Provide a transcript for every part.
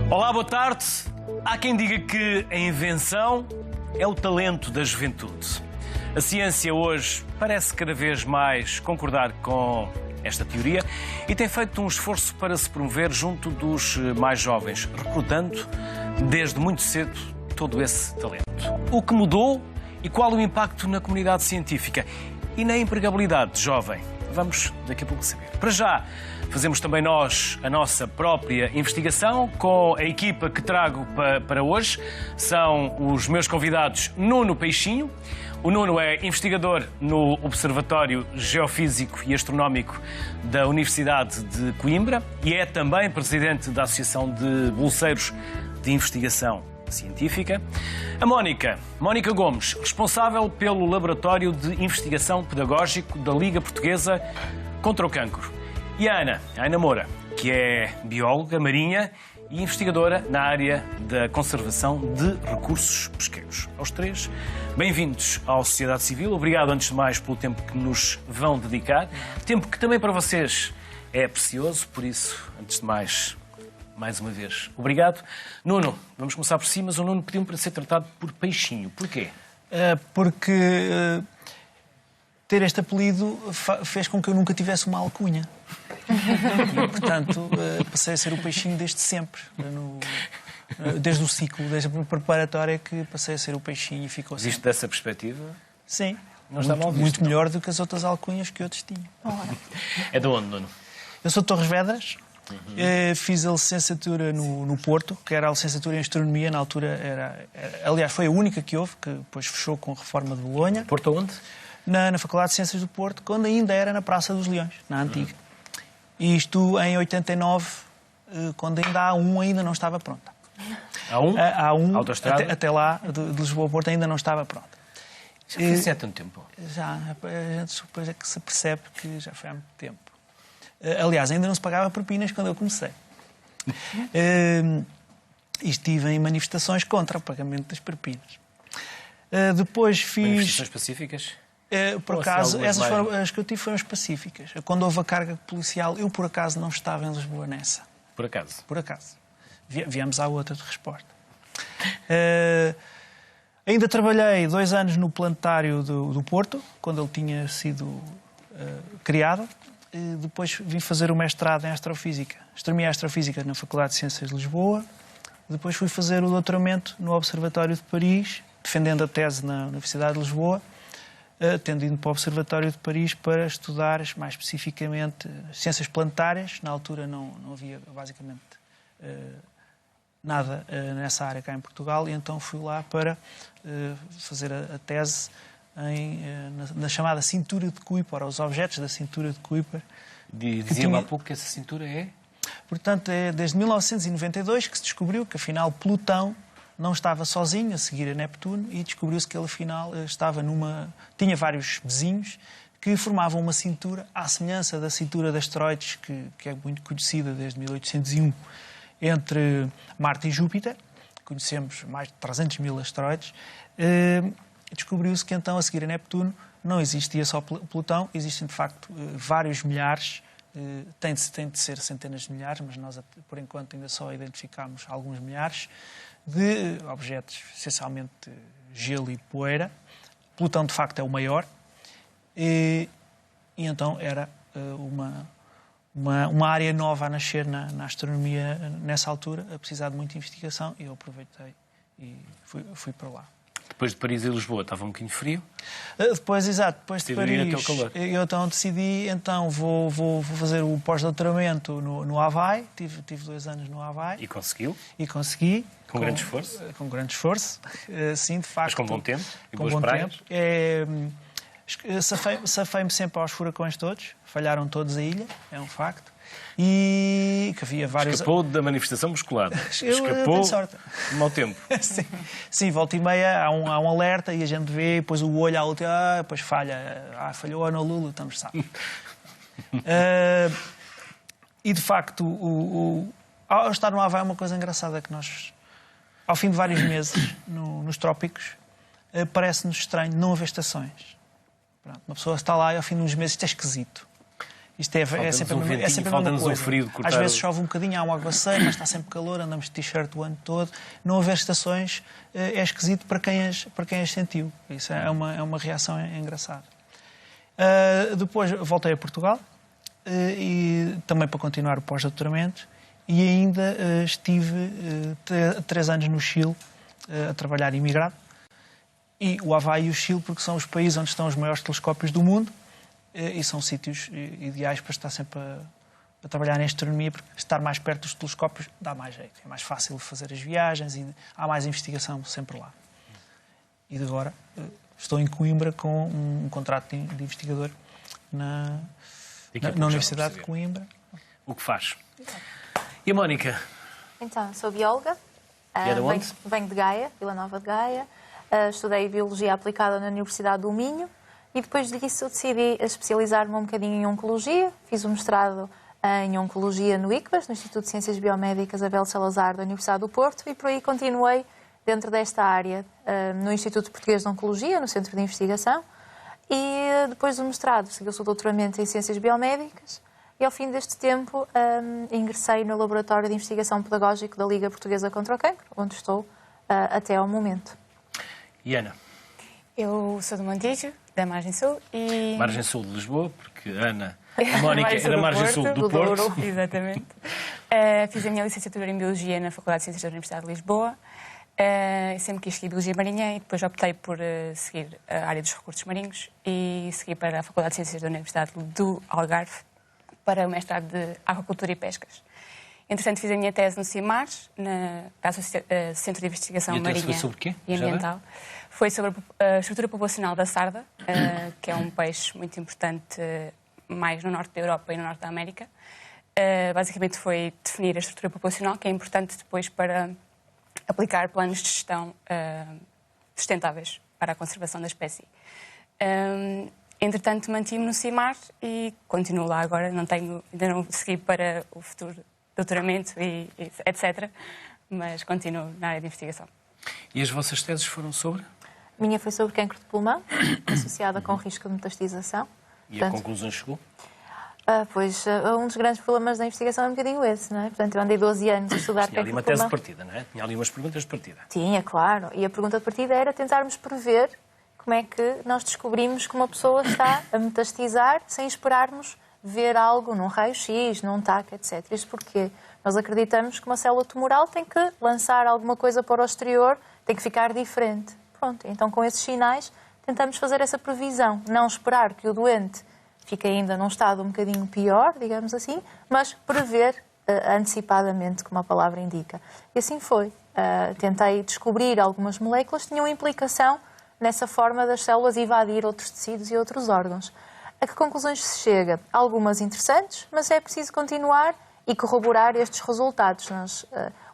Olá, boa tarde. Há quem diga que a invenção é o talento da juventude. A ciência hoje parece cada vez mais concordar com esta teoria e tem feito um esforço para se promover junto dos mais jovens, recrutando desde muito cedo todo esse talento. O que mudou e qual o impacto na comunidade científica e na empregabilidade jovem? Vamos daqui a pouco saber. Para já, fazemos também nós a nossa própria investigação com a equipa que trago para hoje. São os meus convidados Nuno Peixinho. O Nuno é investigador no Observatório Geofísico e Astronómico da Universidade de Coimbra e é também presidente da Associação de Bolseiros de Investigação Científica. A Mónica Gomes, responsável pelo Laboratório de Investigação Pedagógico da Liga Portuguesa contra o Cancro. E a Ana Moura, que é bióloga marinha e investigadora na área da conservação de recursos pesqueiros. Aos três, bem-vindos à Sociedade Civil. Obrigado, antes de mais, pelo tempo que nos vão dedicar. Tempo que também para vocês é precioso, por isso, antes de mais uma vez, obrigado. Nuno, vamos começar por si, mas o Nuno pediu-me para ser tratado por Peixinho. Porquê? Porque ter este apelido fez com que eu nunca tivesse uma alcunha. E, portanto, passei a ser o Peixinho desde sempre. Desde o ciclo, desde a preparatória, que passei a ser o Peixinho e ficou assim. Visto dessa perspectiva? Sim. Não está mal visto, muito melhor do que as outras alcunhas que outros tinham. É de onde, Nuno? Eu sou de Torres Vedras. Fiz a licenciatura no Porto, que era a licenciatura em Astronomia. Na altura aliás, foi a única que houve, que depois fechou com a reforma de Bolonha. Porto onde? Na Faculdade de Ciências do Porto, quando ainda era na Praça dos Leões, na antiga. E isto em 89, quando ainda a A1 ainda não estava pronta. A A1, autoestrada? até lá, de Lisboa ao Porto, ainda não estava pronta. Já foi assim há tanto tempo? Já, a gente depois é que se percebe que já foi há muito tempo. Aliás, ainda não se pagava propinas quando eu comecei. E estive em manifestações contra o pagamento das propinas. Depois fiz... Manifestações pacíficas? Por acaso, essas foram, as que eu tive foram específicas. Quando houve a carga policial, eu por acaso não estava em Lisboa nessa. Por acaso? Por acaso. Viemos à outra de resposta. Ainda trabalhei 2 anos no planetário do Porto, quando ele tinha sido criado. Depois vim fazer o mestrado em Astrofísica. Astronomia e Astrofísica na Faculdade de Ciências de Lisboa. Depois fui fazer o doutoramento no Observatório de Paris, defendendo a tese na Universidade de Lisboa, tendo ido para o Observatório de Paris para estudar mais especificamente ciências planetárias. Na altura não havia basicamente nada nessa área cá em Portugal, e então fui lá para fazer a tese na chamada cintura de Kuiper, os objetos da cintura de Kuiper. Dizia-me há pouco que essa cintura é? Portanto, é desde 1992 que se descobriu que, afinal, Plutão não estava sozinho a seguir a Neptuno, e descobriu-se que ele, afinal, tinha vários vizinhos que formavam uma cintura à semelhança da cintura de asteroides, que é muito conhecida desde 1801, entre Marte e Júpiter. Conhecemos mais de 300 mil asteroides. Descobriu-se que, então, a seguir a Neptuno, não existia só Plutão, existem, de facto, vários milhares. Tem de ser centenas de milhares, mas nós, por enquanto, ainda só identificamos alguns milhares de objetos, essencialmente gelo e poeira. Plutão, de facto, é o maior. E então era uma área nova a nascer na astronomia nessa altura, a precisar de muita investigação, e eu aproveitei e fui para lá. Depois de Paris e Lisboa estava um bocadinho frio? Depois de Paris, eu então decidi, vou fazer o pós-doutoramento no Havaí. Tive 2 anos no Havaí. E conseguiu? E consegui. Com grande esforço? Com grande esforço, sim, de facto. Mas com bom tempo? E com boas bom praias? Tempo. Safei-me sempre aos furacões todos. Falharam todos a ilha, é um facto. E que havia vários... Escapou da manifestação muscular. Escapou do mau tempo. Sim, volta e meia há um alerta e a gente vê, depois o olho à última, depois falha. Falhou a Honolulu, estamos sabe. E de facto, ao estar no Havaí é uma coisa engraçada, que nós, ao fim de vários meses nos trópicos, parece-nos estranho não haver estações. Pronto, uma pessoa está lá e ao fim de uns meses isto é esquisito. Isto é sempre a mesma coisa. Às vezes chove um bocadinho, há um aguaceiro, mas está sempre calor, andamos de t-shirt o ano todo. Não haver estações é esquisito para quem as sentiu. Isso é uma reação engraçada. Depois voltei a Portugal, e também para continuar o pós-doutoramento, e ainda estive 3 anos no Chile a trabalhar imigrado. E o Havaí e o Chile, porque são os países onde estão os maiores telescópios do mundo, e são sítios ideais para estar sempre a trabalhar em astronomia, porque estar mais perto dos telescópios dá mais jeito. É mais fácil fazer as viagens e há mais investigação sempre lá. E agora estou em Coimbra com um contrato de investigador na Universidade de Coimbra. O que faz? E a Mónica? Então, sou bióloga. Venho de Gaia, Vila Nova de Gaia. Estudei Biologia Aplicada na Universidade do Minho. E depois disso decidi especializar-me um bocadinho em Oncologia. Fiz o mestrado em Oncologia no ICBAS, no Instituto de Ciências Biomédicas Abel Salazar da Universidade do Porto, e por aí continuei dentro desta área no Instituto Português de Oncologia, no Centro de Investigação. E depois do mestrado seguiu-se o doutoramento em Ciências Biomédicas e ao fim deste tempo ingressei no Laboratório de Investigação Pedagógico da Liga Portuguesa contra o Cancro, onde estou até ao momento. E Ana? Eu sou do Montijo, da Margem Sul e... Margem Sul de Lisboa, porque a Mónica é da Margem Sul do Porto. Exatamente. Fiz a minha licenciatura em Biologia na Faculdade de Ciências da Universidade de Lisboa. Sempre quis seguir Biologia Marinha e depois optei por seguir a área dos recursos marinhos e segui para a Faculdade de Ciências da Universidade do Algarve para o mestrado de Aquacultura e Pescas. Entretanto, fiz a minha tese no CIMAR, Centro de Investigação Marinha foi sobre quê? E Ambiental. Foi sobre a estrutura populacional da sarda, que é um peixe muito importante mais no norte da Europa e no norte da América. Basicamente foi definir a estrutura populacional, que é importante depois para aplicar planos de gestão sustentáveis para a conservação da espécie. Entretanto, mantive-me no CIMAR e continuo lá agora. Ainda não segui para o futuro doutoramento e etc. Mas continuo na área de investigação. E as vossas teses foram sobre? A minha foi sobre cancro de pulmão, associada com risco de metastização. E a conclusão chegou? Pois, um dos grandes problemas da investigação é um bocadinho esse, não é? Portanto, eu andei 12 anos a estudar Tinha ali uma tese de partida, não é? Tinha ali umas perguntas de partida. Tinha, claro. E a pergunta de partida era tentarmos prever como é que nós descobrimos que uma pessoa está a metastizar sem esperarmos ver algo num raio-x, num TAC, etc. Isto porque nós acreditamos que uma célula tumoral tem que lançar alguma coisa para o exterior, tem que ficar diferente. Pronto, então com esses sinais tentamos fazer essa previsão. Não esperar que o doente fique ainda num estado um bocadinho pior, digamos assim, mas prever antecipadamente, como a palavra indica. E assim foi. Tentei descobrir algumas moléculas que tinham implicação nessa forma das células invadir outros tecidos e outros órgãos. A que conclusões se chega? Algumas interessantes, mas é preciso continuar e corroborar estes resultados.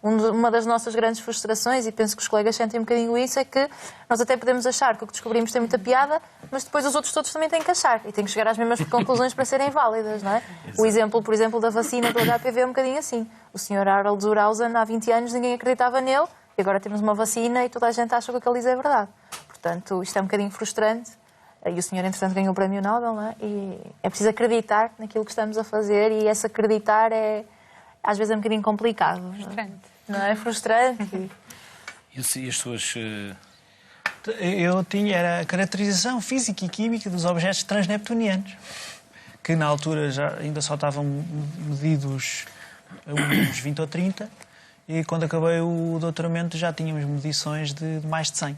Uma das nossas grandes frustrações, e penso que os colegas sentem um bocadinho isso, é que nós até podemos achar que o que descobrimos tem muita piada, mas depois os outros todos também têm que achar e têm que chegar às mesmas conclusões para serem válidas, não é? O exemplo, por exemplo, da vacina do HPV é um bocadinho assim. O Sr. Harold Zurausen, há 20 anos, ninguém acreditava nele, e agora temos uma vacina e toda a gente acha que o que ele diz é verdade. Portanto, isto é um bocadinho frustrante. E o senhor, entretanto, ganhou o Prémio Nobel, não é? E é preciso acreditar naquilo que estamos a fazer e esse acreditar às vezes é um bocadinho complicado. Frustrante. Não é? Frustrante. E as suas... Eu era a caracterização física e química dos objetos transneptunianos, que na altura ainda só estavam medidos a uns 20 ou 30, e quando acabei o doutoramento já tínhamos medições de mais de 100.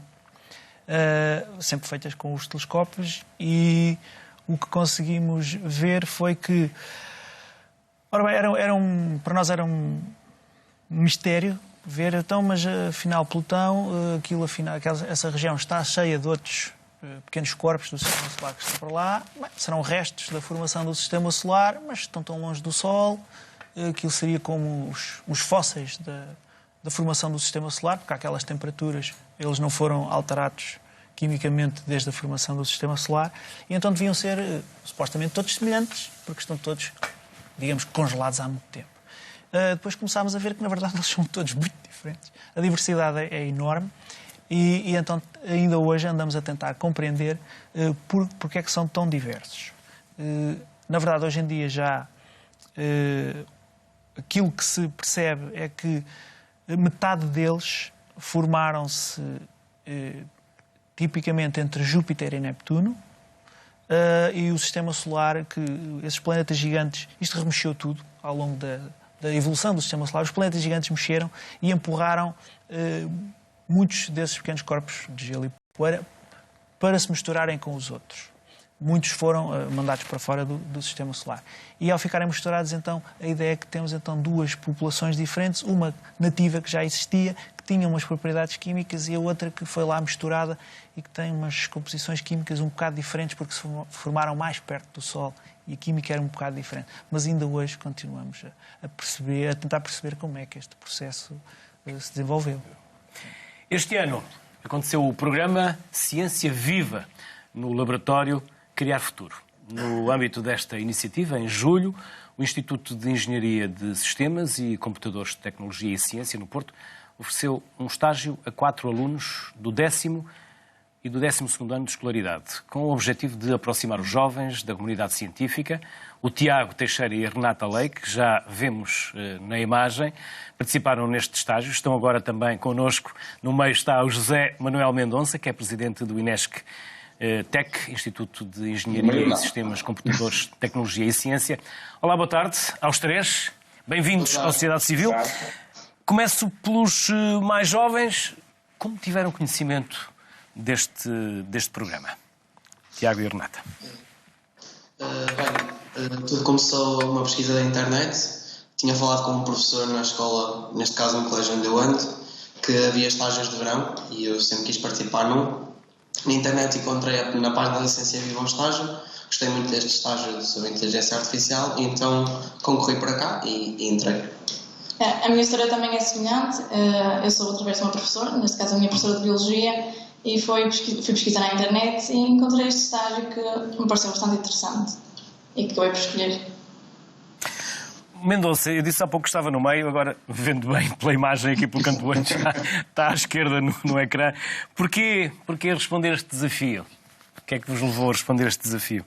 Sempre feitas com os telescópios, e o que conseguimos ver foi que, ora bem, para nós era um mistério ver, então, mas afinal Plutão, essa região está cheia de outros pequenos corpos do sistema solar que estão para lá. Bem, serão restos da formação do sistema solar, mas estão tão longe do Sol, aquilo seria como os fósseis da formação do sistema solar, porque àquelas temperaturas eles não foram alterados quimicamente desde a formação do sistema solar, e então deviam ser supostamente todos semelhantes, porque estão todos, digamos, congelados há muito tempo. Depois começámos a ver que, na verdade, eles são todos muito diferentes. A diversidade é enorme, e então ainda hoje andamos a tentar compreender porque é que são tão diversos. Na verdade, hoje em dia já aquilo que se percebe é que metade deles formaram-se tipicamente entre Júpiter e Neptuno, e o sistema solar, que esses planetas gigantes, isto remexeu tudo ao longo da evolução do sistema solar, os planetas gigantes mexeram e empurraram muitos desses pequenos corpos de gelo e poeira para se misturarem com os outros. Muitos foram mandados para fora do sistema solar. E ao ficarem misturados, então, a ideia é que temos então duas populações diferentes, uma nativa que já existia, que tinha umas propriedades químicas, e a outra que foi lá misturada e que tem umas composições químicas um bocado diferentes porque se formaram mais perto do Sol e a química era um bocado diferente. Mas ainda hoje continuamos a tentar perceber como é que este processo se desenvolveu. Este ano aconteceu o programa Ciência Viva no Laboratório Criar Futuro. No âmbito desta iniciativa, em julho, o Instituto de Engenharia de Sistemas e Computadores de Tecnologia e Ciência, no Porto, ofereceu um estágio a 4 alunos do 10º e do 12º ano de escolaridade, com o objetivo de aproximar os jovens da comunidade científica. O Tiago Teixeira e a Renata Leite, que já vemos na imagem, participaram neste estágio. Estão agora também connosco. No meio está o José Manuel Mendonça, que é presidente do INESC Tec, Instituto de Engenharia e Sistemas, Computadores de Tecnologia e Ciência. Olá, boa tarde aos três. Bem-vindos à Sociedade Civil. Começo pelos mais jovens. Como tiveram conhecimento deste programa? Tiago e Renata. Tudo começou uma pesquisa da internet. Tinha falado com um professor na escola, neste caso no colégio onde eu ando, que havia estágios de verão e eu sempre quis participar num. Na internet encontrei na página da Ciência Viva um estágio. Gostei muito deste estágio sobre inteligência artificial e então concorri para cá e entrei. A minha história também é semelhante. Eu sou através de uma professora, neste caso a minha professora de Biologia, e fui pesquisar na internet e encontrei este estágio que me pareceu bastante interessante e que acabei por escolher. Mendonça, eu disse há pouco que estava no meio, agora vendo bem pela imagem aqui pelo canto antes, está à esquerda no ecrã. Porquê responder este desafio? O que é que vos levou a responder este desafio?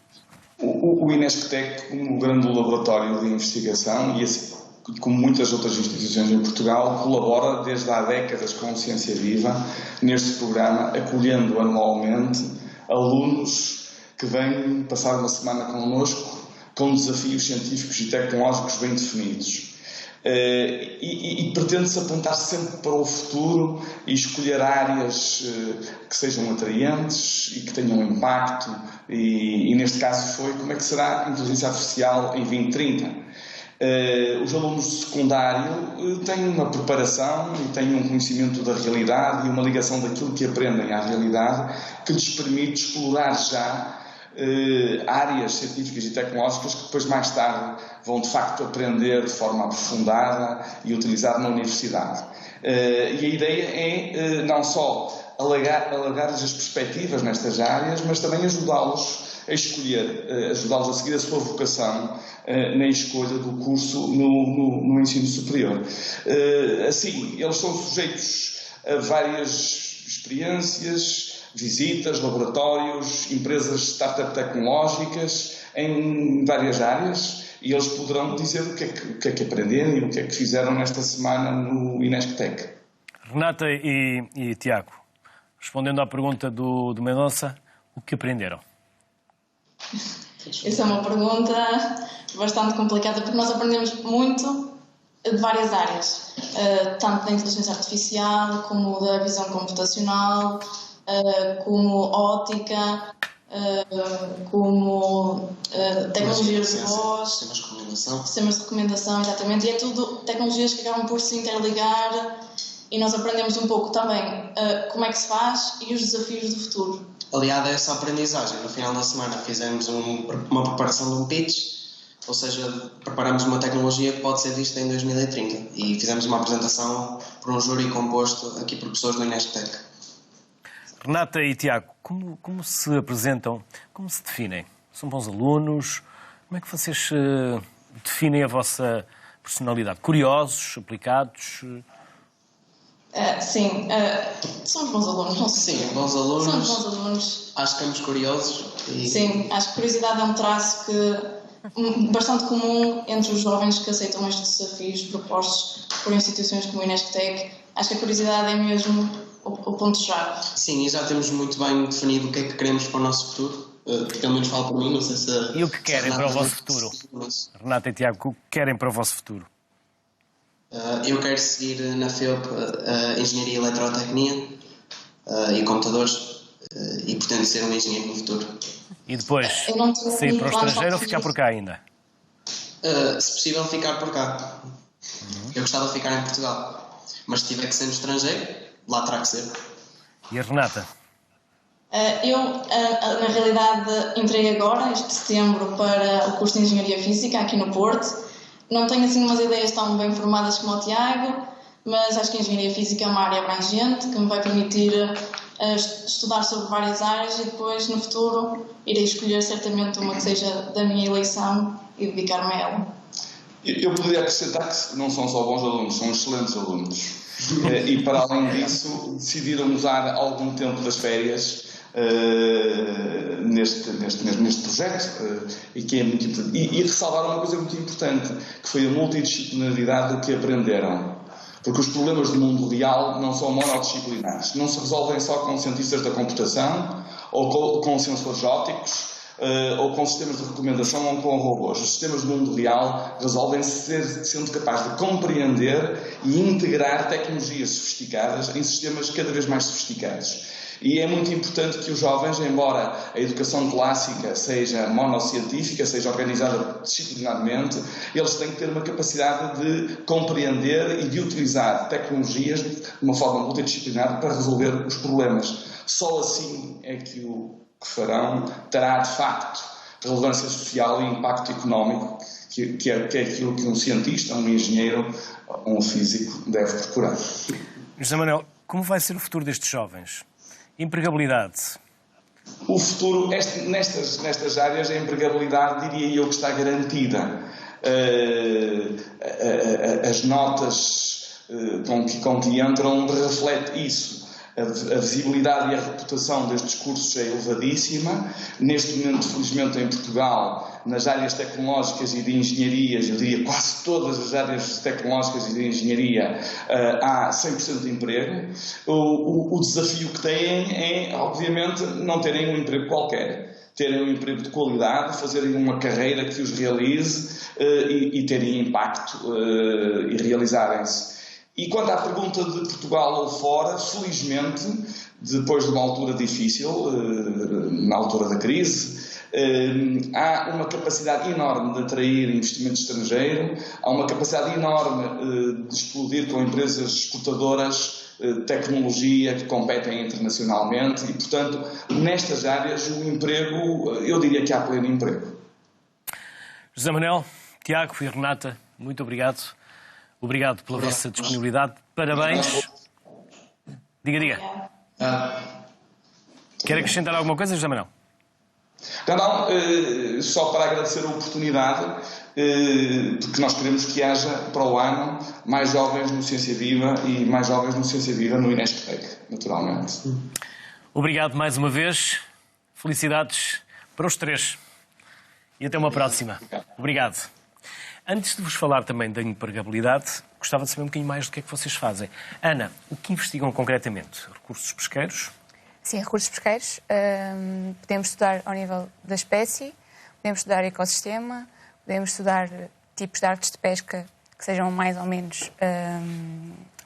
O INESC Tec, como grande laboratório de investigação, e assim, como muitas outras instituições em Portugal, colabora desde há décadas com a Ciência Viva neste programa, acolhendo anualmente alunos que vêm passar uma semana connosco com desafios científicos e tecnológicos bem definidos. E pretende-se apontar sempre para o futuro e escolher áreas que sejam atraentes e que tenham impacto. E neste caso foi como é que será a inteligência artificial em 2030. Os alunos de secundário têm uma preparação e têm um conhecimento da realidade e uma ligação daquilo que aprendem à realidade que lhes permite explorar já áreas científicas e tecnológicas que depois mais tarde vão de facto aprender de forma aprofundada e utilizar na universidade. E a ideia é não só alargar as perspectivas nestas áreas, mas também ajudá-los a escolher, ajudá-los a seguir a sua vocação na escolha do curso no ensino superior. Assim, eles são sujeitos a várias experiências, visitas, laboratórios, empresas de startup tecnológicas em várias áreas e eles poderão dizer o que é que aprenderam e o que é que fizeram nesta semana no INESC Tec. Renata e Tiago, respondendo à pergunta do Mendonça, o que aprenderam? Essa é uma pergunta bastante complicada porque nós aprendemos muito de várias áreas, tanto da inteligência artificial como da visão computacional, como óptica, como tecnologias de voz, sistemas de recomendação, exatamente, e é tudo tecnologias que acabam por se interligar e nós aprendemos um pouco também como é que se faz e os desafios do futuro. Aliado a essa aprendizagem, no final da semana fizemos uma preparação de um pitch, ou seja, preparamos uma tecnologia que pode ser vista em 2030 e fizemos uma apresentação por um júri composto aqui por pessoas do INESC Tec. Renata e Tiago, como se apresentam, como se definem? São bons alunos? Como é que vocês definem a vossa personalidade? Curiosos, aplicados? Sim, somos bons alunos, não sei. Sim, bons alunos. Somos bons alunos. Acho que estamos curiosos. Sim, acho que curiosidade é um traço que bastante comum entre os jovens que aceitam estes desafios propostos por instituições como o Inesctec. Acho que a curiosidade é mesmo o ponto-chave. Sim, e já temos muito bem definido o que é que queremos para o nosso futuro. Pelo menos falo por mim, não sei se... E o que querem para o vosso futuro? Renata e Tiago, o que querem para o vosso futuro? Eu quero seguir na FEUP Engenharia e Eletrotecnia e Computadores e pretendo ser um engenheiro no futuro. E depois, sair para o estrangeiro ou ficar por cá ainda? Se possível, ficar por cá. Eu gostava de ficar em Portugal. Mas se tiver que ser no estrangeiro, lá terá que ser. E a Renata? Eu, na realidade, entrei agora, este setembro, para o curso de Engenharia Física, aqui no Porto. Não tenho assim umas ideias tão bem formadas como o Tiago, mas acho que a Engenharia Física é uma área abrangente que me vai permitir estudar sobre várias áreas e depois, no futuro, irei escolher certamente uma que seja da minha eleição e dedicar-me a ela. Eu poderia acrescentar que não são só bons alunos, são excelentes alunos. E, para além disso, decidiram usar algum tempo das férias neste projeto, e que é muito importante. E ressalvar uma coisa muito importante, que foi a multidisciplinaridade do que aprenderam. Porque os problemas do mundo real não são monodisciplinares. Não se resolvem só com cientistas da computação, ou com sensores ópticos, ou com sistemas de recomendação, ou com robôs. Os sistemas do mundo real resolvem-se sendo capazes de compreender e integrar tecnologias sofisticadas em sistemas cada vez mais sofisticados. E é muito importante que os jovens, embora a educação clássica seja monocientífica, seja organizada disciplinarmente, eles têm que ter uma capacidade de compreender e de utilizar tecnologias de uma forma multidisciplinar para resolver os problemas. Só assim é que o que farão terá, de facto, relevância social e impacto económico, que é aquilo que um cientista, um engenheiro, um físico deve procurar. José Manuel, como vai ser o futuro destes jovens? Empregabilidade. O futuro, nestas áreas, a empregabilidade, diria eu, que está garantida. As notas com que entram refletem isso. A visibilidade e a reputação destes cursos é elevadíssima. Neste momento, felizmente, em Portugal, nas áreas tecnológicas e de engenharias, eu diria quase todas as áreas tecnológicas e de engenharia, há 100% de emprego. O desafio que têm é, obviamente, não terem um emprego qualquer. Terem um emprego de qualidade, fazerem uma carreira que os realize e terem impacto e realizarem-se. E quanto à pergunta de Portugal ou fora, felizmente, depois de uma altura difícil, na altura da crise, há uma capacidade enorme de atrair investimento estrangeiro, há uma capacidade enorme de explodir com empresas exportadoras tecnologia que competem internacionalmente e, portanto, nestas áreas o emprego, eu diria que há pleno emprego. José Manuel, Tiago e Renata, muito obrigado. Obrigado pela vossa disponibilidade. Parabéns. Diga. Quer acrescentar alguma coisa, José Manuel? Não, só para agradecer a oportunidade, porque nós queremos que haja para o ano mais jovens no Ciência Viva e mais jovens no Ciência Viva no Inesctec, naturalmente. Obrigado mais uma vez. Felicidades para os três. E até uma próxima. Obrigado. Antes de vos falar também da empregabilidade, gostava de saber um bocadinho mais do que é que vocês fazem. Ana, o que investigam concretamente? Recursos pesqueiros? Sim, recursos pesqueiros. Podemos estudar ao nível da espécie, podemos estudar ecossistema, podemos estudar tipos de artes de pesca que sejam mais ou menos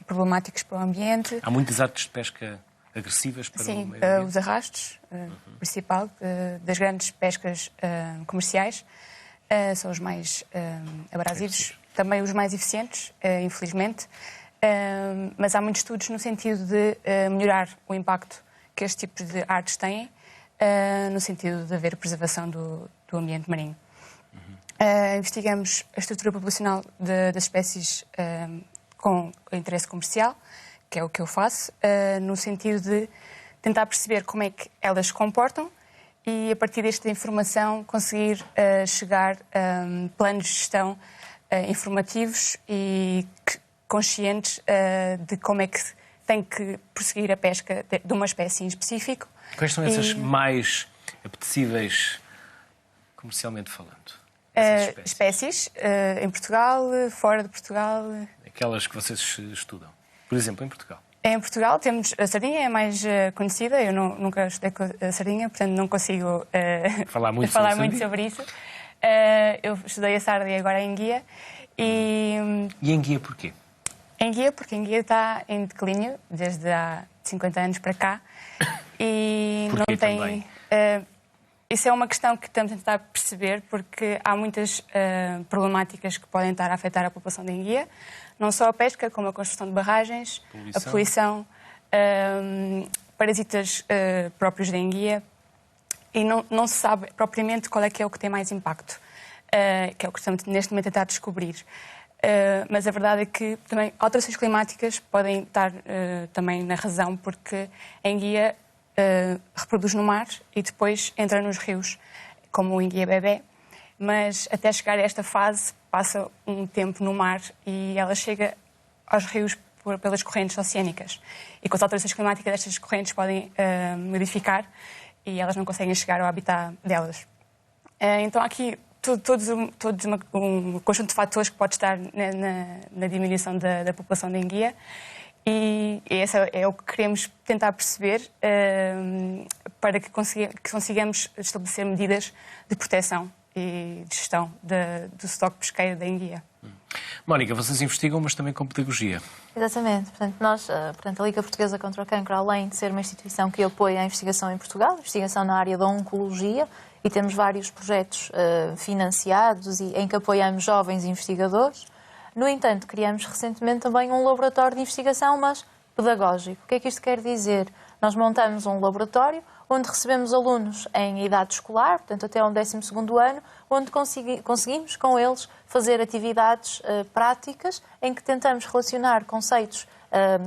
problemáticos para o ambiente. Há muitas artes de pesca agressivas para Sim, o meio ambiente? os arrastos, principal, das grandes pescas comerciais. São os mais abrasivos, também os mais eficientes, infelizmente, mas há muitos estudos no sentido de melhorar o impacto que este tipo de artes têm, no sentido de haver preservação do ambiente marinho. Investigamos a estrutura populacional das espécies com interesse comercial, que é o que eu faço, no sentido de tentar perceber como é que elas se comportam e, a partir desta informação, conseguir chegar a planos de gestão informativos e conscientes de como é que tem que prosseguir a pesca de uma espécie em específico. Quais são essas mais apetecíveis, comercialmente falando? espécies em Portugal, fora de Portugal. Aquelas que vocês estudam. Por exemplo, em Portugal. Em Portugal temos a sardinha, é mais conhecida. Eu nunca estudei com a sardinha, portanto não consigo falar muito sobre isso. Eu estudei a sarda e agora a enguia. E a enguia porquê? A enguia, porque a enguia está em declínio desde há 50 anos para cá. E porquê não tem... também? Isso é uma questão que estamos a tentar perceber, porque há muitas problemáticas que podem estar a afetar a população de enguia. Não só a pesca, como a construção de barragens, a poluição, parasitas próprios da enguia. E não se sabe propriamente qual é o que tem mais impacto, que é o que estamos neste momento a tentar descobrir. Mas a verdade é que também alterações climáticas podem estar também na razão, porque a enguia reproduz no mar e depois entra nos rios, como o enguia bebé. Mas até chegar a esta fase passa um tempo no mar e ela chega aos rios pelas correntes oceânicas. E com as alterações climáticas estas correntes podem modificar e elas não conseguem chegar ao habitat delas. Então há aqui todos um conjunto de fatores que pode estar na diminuição da população da enguia. E esse é o que queremos tentar perceber para que consigamos estabelecer medidas de proteção e de gestão do estoque pesqueiro da enguia. Mónica, vocês investigam, mas também com pedagogia. Exatamente. Portanto, a Liga Portuguesa contra o Cancro, além de ser uma instituição que apoia a investigação em Portugal, investigação na área da oncologia, e temos vários projetos financiados em que apoiamos jovens investigadores. No entanto, criamos recentemente também um laboratório de investigação, mas pedagógico. O que é que isto quer dizer? Nós montamos um laboratório onde recebemos alunos em idade escolar, portanto até ao 12º ano, onde conseguimos com eles fazer atividades práticas em que tentamos relacionar conceitos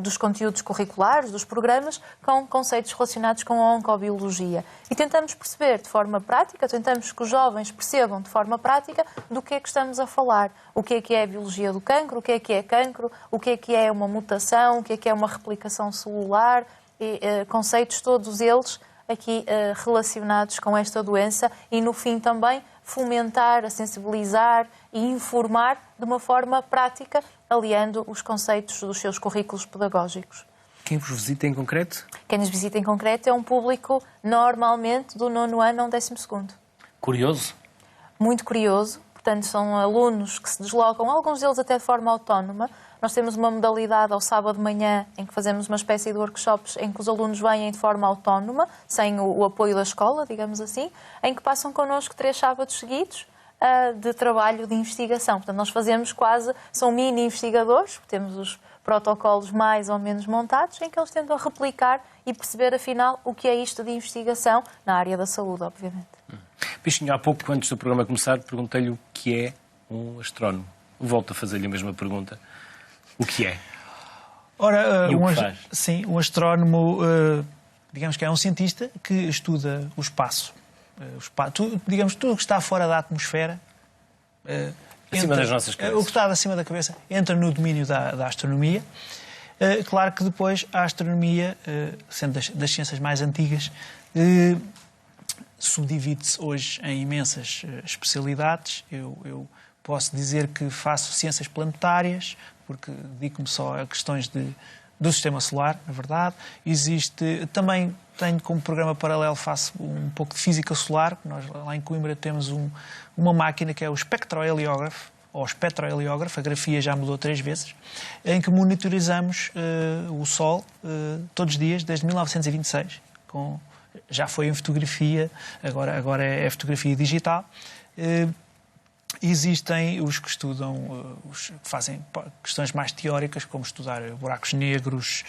dos conteúdos curriculares, dos programas, com conceitos relacionados com a oncobiologia. E tentamos perceber de forma prática, tentamos que os jovens percebam de forma prática do que é que estamos a falar. O que é a biologia do cancro, o que é cancro, o que é uma mutação, o que é uma replicação celular, e conceitos todos eles aqui relacionados com esta doença e, no fim, também fomentar, a sensibilizar e informar de uma forma prática, aliando os conceitos dos seus currículos pedagógicos. Quem vos visita em concreto? Quem nos visita em concreto é um público, normalmente, do 9º ano ao 12º. Curioso? Muito curioso. Portanto, são alunos que se deslocam, alguns deles até de forma autónoma. Nós temos uma modalidade ao sábado de manhã em que fazemos uma espécie de workshops em que os alunos vêm de forma autónoma, sem o apoio da escola, digamos assim, em que passam connosco 3 sábados seguidos de trabalho de investigação. Portanto, nós fazemos são mini-investigadores, temos os protocolos mais ou menos montados, em que eles tentam replicar e perceber, afinal, o que é isto de investigação na área da saúde, obviamente. Bichinho, há pouco, antes do programa começar, perguntei-lhe o que é um astrónomo. Volto a fazer-lhe a mesma pergunta. O que é? Ora, e o que faz? Sim, um astrónomo, digamos que é um cientista que estuda o espaço. Digamos, tudo o que está fora da atmosfera... acima das nossas cabeças. O que está acima da cabeça entra no domínio da astronomia. Claro que depois a astronomia, sendo das ciências mais antigas, subdivide-se hoje em imensas especialidades. Eu posso dizer que faço ciências planetárias, porque dedico-me só a questões do sistema solar, na verdade. Também tenho como programa paralelo, faço um pouco de física solar. Nós lá em Coimbra temos uma máquina que é o espectroheliógrafo, ou espectroheliógrafo, a grafia já mudou 3 vezes, em que monitorizamos o Sol todos os dias, desde 1926, já foi em fotografia, agora é fotografia digital. Existem os que estudam, os que fazem questões mais teóricas, como estudar buracos negros,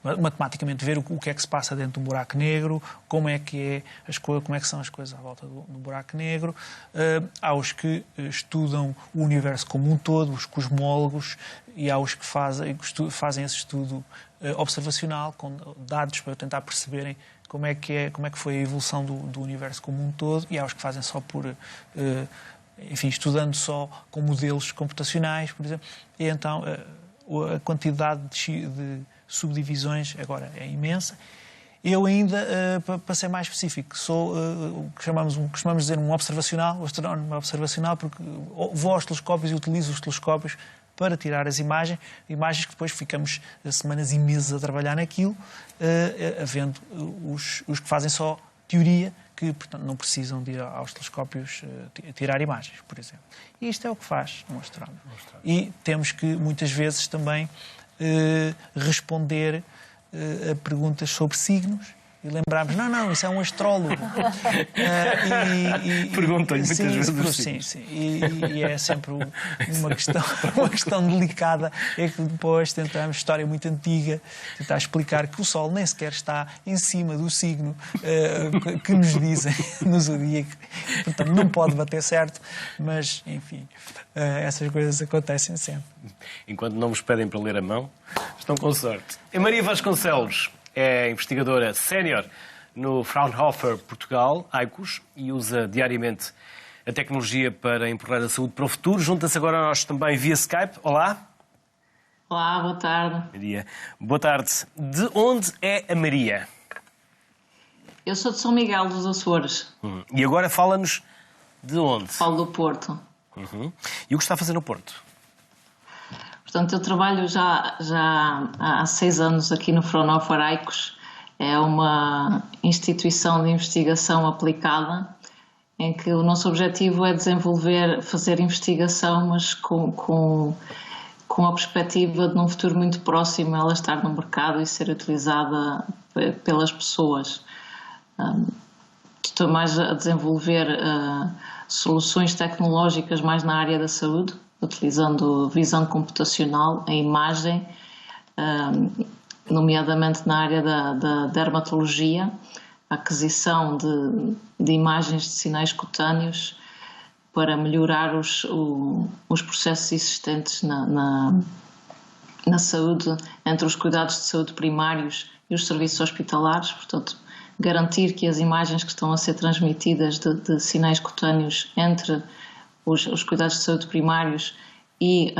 matematicamente ver o que é que se passa dentro de um buraco negro, como é que são as coisas à volta do buraco negro. Há os que estudam o universo como um todo, os cosmólogos, e há os que fazem esse estudo observacional, com dados para tentar perceberem como é que foi a evolução do universo como um todo, e há os que fazem só estudando só com modelos computacionais, por exemplo. E então a quantidade de subdivisões agora é imensa. Eu ainda, para ser mais específico, sou o que costumamos dizer um observacional, um astrónomo observacional, porque vou aos telescópios e utilizo os telescópios para tirar as imagens que depois ficamos semanas e meses a trabalhar naquilo, havendo os que fazem só teoria, que, portanto, não precisam de ir aos telescópios tirar imagens, por exemplo. E isto é o que faz um astrónomo. E temos que, muitas vezes, também responder a perguntas sobre signos e lembrarmos, não, isso é um astrólogo. Perguntam-lhe muitas vezes. Sim. E é sempre uma questão delicada, é que depois tentamos, história muito antiga, tentar explicar que o Sol nem sequer está em cima do signo que nos dizem no zodíaco. Portanto, não pode bater certo, mas, enfim, essas coisas acontecem sempre. Enquanto não vos pedem para ler a mão, estão com sorte. E Maria Vasconcelos é investigadora sénior no Fraunhofer Portugal, AICUS, e usa diariamente a tecnologia para empurrar a saúde para o futuro. Junta-se agora a nós também via Skype. Olá. Olá, boa tarde. Maria, boa tarde. De onde é a Maria? Eu sou de São Miguel dos Açores. E agora fala-nos de onde? Falo do Porto. E o que está a fazer no Porto? Portanto, eu trabalho já há 6 anos aqui no Fraunhofer AICUS. É uma instituição de investigação aplicada em que o nosso objetivo é fazer investigação, mas com a perspectiva de num futuro muito próximo ela estar no mercado e ser utilizada pelas pessoas. Estou mais a desenvolver soluções tecnológicas mais na área da saúde, utilizando visão computacional, a imagem, nomeadamente na área da dermatologia, a aquisição de imagens de sinais cutâneos para melhorar os processos existentes na saúde, entre os cuidados de saúde primários e os serviços hospitalares, portanto, garantir que as imagens que estão a ser transmitidas de sinais cutâneos entre os cuidados de saúde primários e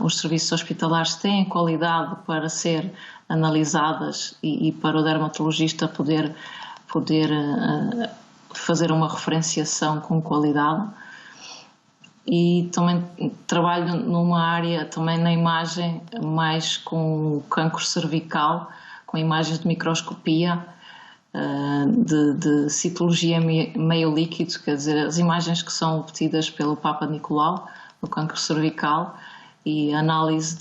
os serviços hospitalares têm qualidade para ser analisadas e para o dermatologista poder fazer uma referenciação com qualidade. E também trabalho numa área, também na imagem, mais com o cancro cervical, com imagens de microscopia, de citologia meio líquido, quer dizer, as imagens que são obtidas pelo Papa Nicolau no cancro cervical e análise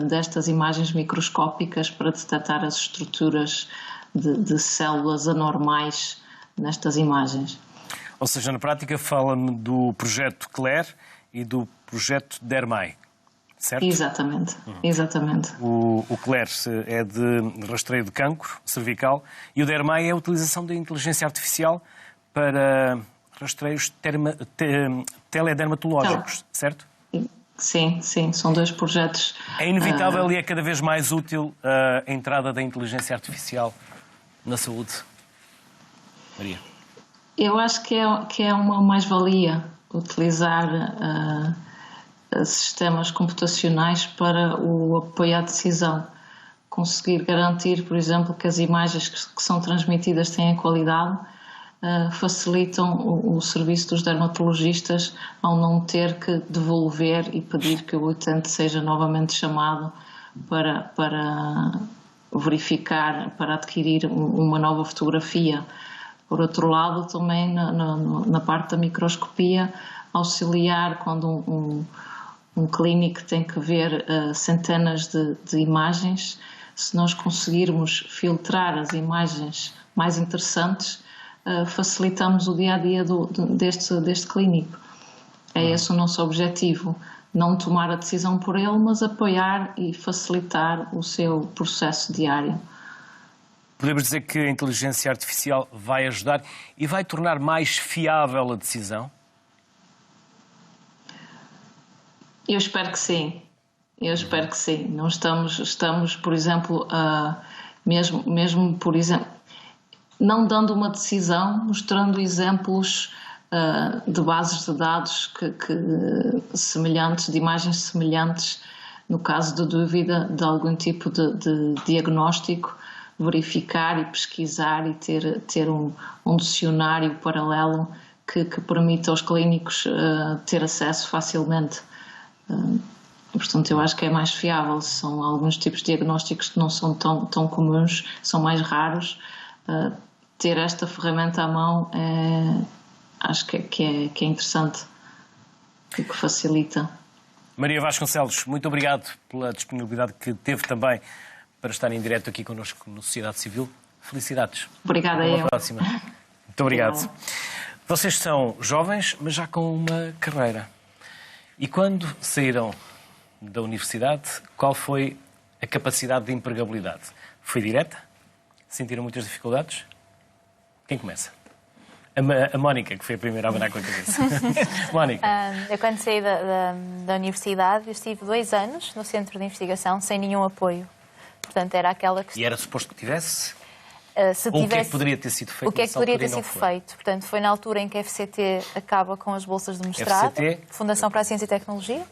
destas imagens microscópicas para detectar as estruturas de células anormais nestas imagens. Ou seja, na prática fala-me do projeto CLER e do projeto DERMAI, certo? Exatamente, exatamente. O CLER é de rastreio de cancro cervical e o DERMAI é a utilização da inteligência artificial para rastreios teledermatológicos, certo? Sim, são 2 projetos. É inevitável e é cada vez mais útil a entrada da inteligência artificial na saúde? Maria? Eu acho que é uma mais-valia utilizar sistemas computacionais para o apoio à decisão. Conseguir garantir, por exemplo, que as imagens que são transmitidas têm qualidade, facilitam o serviço dos dermatologistas ao não ter que devolver e pedir que o utente seja novamente chamado para verificar, para adquirir uma nova fotografia. Por outro lado, também na parte da microscopia, auxiliar quando um clínico tem que ver centenas de imagens, se nós conseguirmos filtrar as imagens mais interessantes, facilitamos o dia-a-dia deste clínico. É esse o nosso objetivo, não tomar a decisão por ele, mas apoiar e facilitar o seu processo diário. Podemos dizer que a inteligência artificial vai ajudar e vai tornar mais fiável a decisão? Eu espero que sim. Não estamos, por exemplo, mesmo por exemplo, não dando uma decisão, mostrando exemplos de bases de dados semelhantes, de imagens semelhantes, no caso de dúvida de algum tipo de diagnóstico, verificar e pesquisar e ter um dicionário paralelo que permita aos clínicos ter acesso facilmente. Portanto, eu acho que é mais fiável. São alguns tipos de diagnósticos que não são tão comuns, são mais raros. Ter esta ferramenta à mão acho que é interessante e que facilita. Maria Vasconcelos, muito obrigado pela disponibilidade que teve também para estar em direto aqui connosco no Sociedade Civil. Felicidades. Obrigada. Até a próxima. Muito obrigado. Vocês são jovens, mas já com uma carreira. E quando saíram da universidade, qual foi a capacidade de empregabilidade? Foi direta? Sentiram muitas dificuldades? Quem começa? A Mónica, que foi a primeira a abanar com a cabeça. Mónica. Eu, quando saí da universidade, eu estive 2 anos no centro de investigação sem nenhum apoio. Portanto, era aquela que... E era suposto que tivesse? Se Ou tivesse... o que é que poderia ter sido feito? O que é que poderia ter sido feito? Portanto, foi na altura em que a FCT acaba com as bolsas de mestrado, FCT? Fundação para a Ciência e Tecnologia,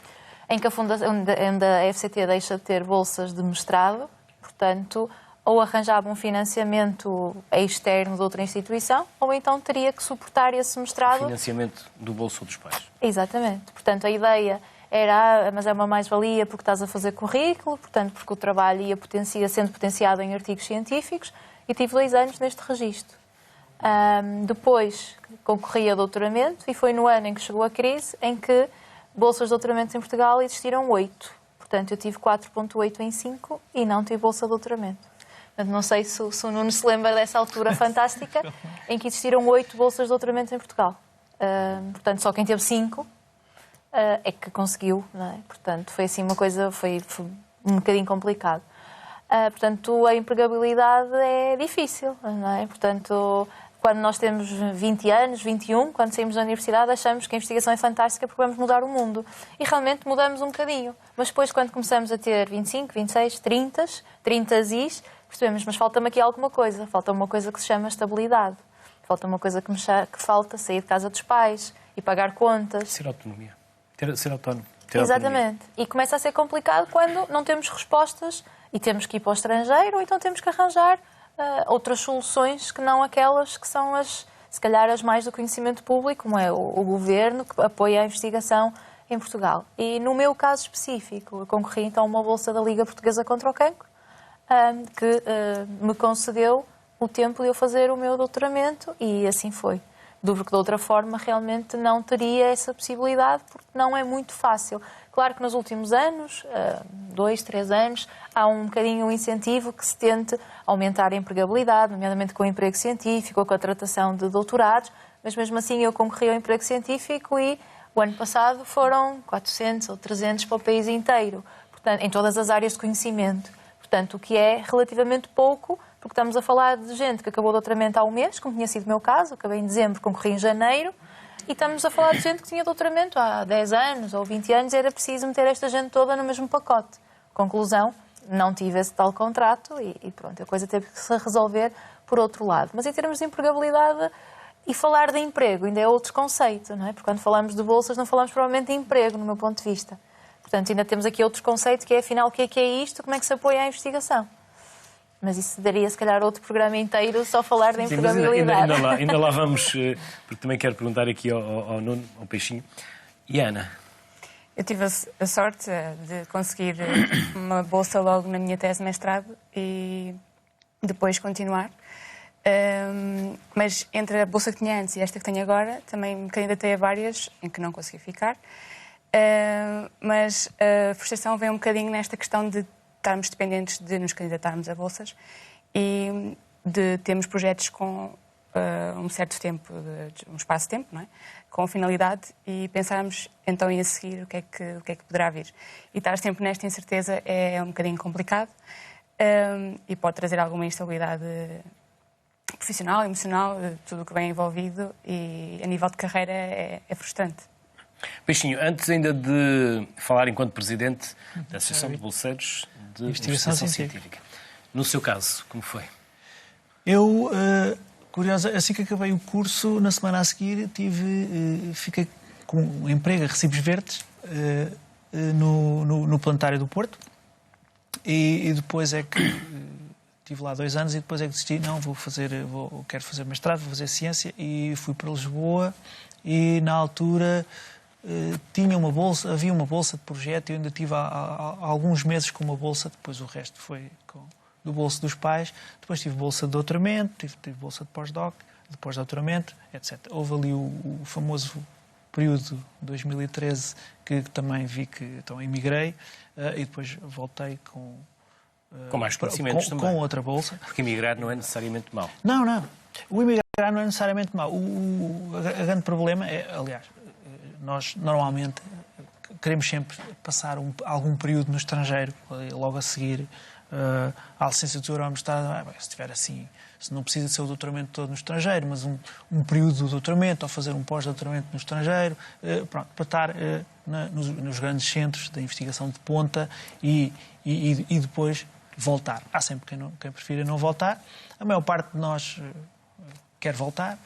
em que onde a FCT deixa de ter bolsas de mestrado, portanto, ou arranjava um financiamento externo de outra instituição, ou então teria que suportar esse mestrado. Financiamento do bolso dos pais. Exatamente. Portanto, a ideia era, mas é uma mais-valia porque estás a fazer currículo, portanto, porque o trabalho ia sendo potenciado em artigos científicos, e tive 2 anos neste registro. Depois concorri a doutoramento, e foi no ano em que chegou a crise em que bolsas de doutoramento em Portugal existiram 8. Portanto, eu tive 4,8 em 5 e não tive bolsa de doutoramento. Portanto, não sei se o Nuno se lembra dessa altura fantástica em que existiram 8 bolsas de doutoramento em Portugal. Portanto, só quem teve 5 é que conseguiu, não é? Portanto, foi assim uma coisa, foi um bocadinho complicado. Portanto, a empregabilidade é difícil, não é? Portanto, quando nós temos 20 anos, 21, quando saímos da universidade, achamos que a investigação é fantástica porque vamos mudar o mundo. E realmente mudamos um bocadinho. Mas depois, quando começamos a ter 25, 26, 30 percebemos, mas falta-me aqui alguma coisa. Falta uma coisa que se chama estabilidade. Falta uma coisa que falta sair de casa dos pais e pagar contas. Ser autonomia. Ser autónomo. Exatamente. E começa a ser complicado quando não temos respostas e temos que ir para o estrangeiro, ou então temos que arranjar outras soluções que não aquelas que são se calhar as mais do conhecimento público, como é o governo que apoia a investigação em Portugal. E no meu caso específico, eu concorri então a uma bolsa da Liga Portuguesa contra o Cancro, que me concedeu o tempo de eu fazer o meu doutoramento, e assim foi. Porque de outra forma realmente não teria essa possibilidade, porque não é muito fácil. Claro que nos últimos anos, 2, 3 anos, há um bocadinho um incentivo que se tente aumentar a empregabilidade, nomeadamente com o emprego científico, com a contratação de doutorados, mas mesmo assim eu concorri ao emprego científico e o ano passado foram 400 ou 300 para o país inteiro, portanto, em todas as áreas de conhecimento. Portanto, o que é relativamente pouco, porque estamos a falar de gente que acabou o doutoramento há um mês, como tinha sido o meu caso, acabei em dezembro, concorri em janeiro, e estamos a falar de gente que tinha doutoramento há 10 anos ou 20 anos, e era preciso meter esta gente toda no mesmo pacote. Conclusão, não tive esse tal contrato e pronto, a coisa teve que se resolver por outro lado. Mas em termos de empregabilidade, e falar de emprego ainda é outro conceito, não é? Porque quando falamos de bolsas não falamos provavelmente de emprego, no meu ponto de vista. Portanto, ainda temos aqui outros conceitos, que é afinal o que é isto, como é que se apoia a investigação. Mas isso daria, se calhar, outro programa inteiro só falar de empregabilidade. Ainda lá vamos, porque também quero perguntar aqui ao Nuno, ao Peixinho. E a Ana? Eu tive a sorte de conseguir uma bolsa logo na minha tese de mestrado e depois continuar. Mas entre a bolsa que tinha antes e esta que tenho agora, também me candidatei a várias em que não consegui ficar. Mas a frustração vem um bocadinho nesta questão de estarmos dependentes de nos candidatarmos a bolsas e de termos projetos com um certo tempo, um espaço de tempo, não é? Com finalidade, e pensarmos então em a seguir o que é que poderá vir. E estar sempre nesta incerteza é um bocadinho complicado e pode trazer alguma instabilidade profissional, emocional, tudo o que vem envolvido, e a nível de carreira é frustrante. Peixinho, antes ainda de falar enquanto presidente da Associação de Bolseiros de Investigação Científica, no seu caso, como foi? Eu, curiosa, assim que acabei o curso, na semana a seguir, fiquei com um emprego a recibos verdes no planetário do Porto, e depois é que estive lá 2 anos e depois é que decidi, não, quero fazer mestrado, vou fazer ciência, e fui para Lisboa e na altura havia uma bolsa de projeto e eu ainda tive há alguns meses com uma bolsa, depois o resto foi do bolso dos pais, depois tive bolsa de doutoramento, tive bolsa de pós-doc, de pós-doutoramento, etc. Houve ali o famoso período de 2013 que também vi que então emigrei e depois voltei com mais conhecimentos também. Com outra bolsa. Porque emigrar não é necessariamente mau. Não. O emigrar não é necessariamente mau. O grande problema é, aliás, nós normalmente queremos sempre passar algum período no estrangeiro, logo a seguir à licenciatura ou ao mestrado. Se tiver assim, se não precisa de ser o doutoramento todo no estrangeiro, mas um período de doutoramento ou fazer um pós-doutoramento no estrangeiro, pronto, para estar nos grandes centros de investigação de ponta e depois voltar. Há sempre quem prefira não voltar. A maior parte de nós quer voltar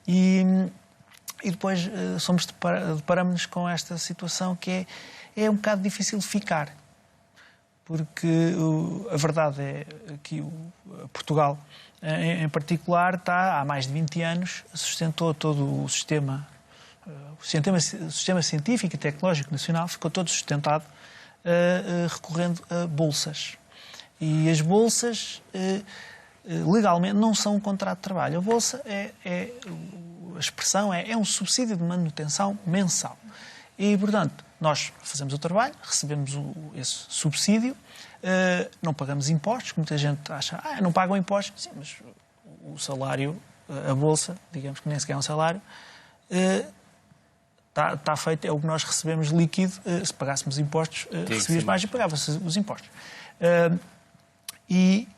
e depois deparamos-nos com esta situação que é um bocado difícil de ficar. Porque a verdade é que Portugal, em particular, está há mais de 20 anos, sustentou todo o sistema científico e tecnológico nacional, ficou todo sustentado recorrendo a bolsas. E as bolsas, legalmente, não são um contrato de trabalho. A bolsa a expressão é um subsídio de manutenção mensal. E, portanto, nós fazemos o trabalho, recebemos esse subsídio, não pagamos impostos, muita gente acha, não pagam impostos. Sim, mas o salário, a bolsa, digamos que nem sequer é um salário, está feito, é o que nós recebemos líquido. Se pagássemos impostos, recebíamos mais e pagava-se os impostos. E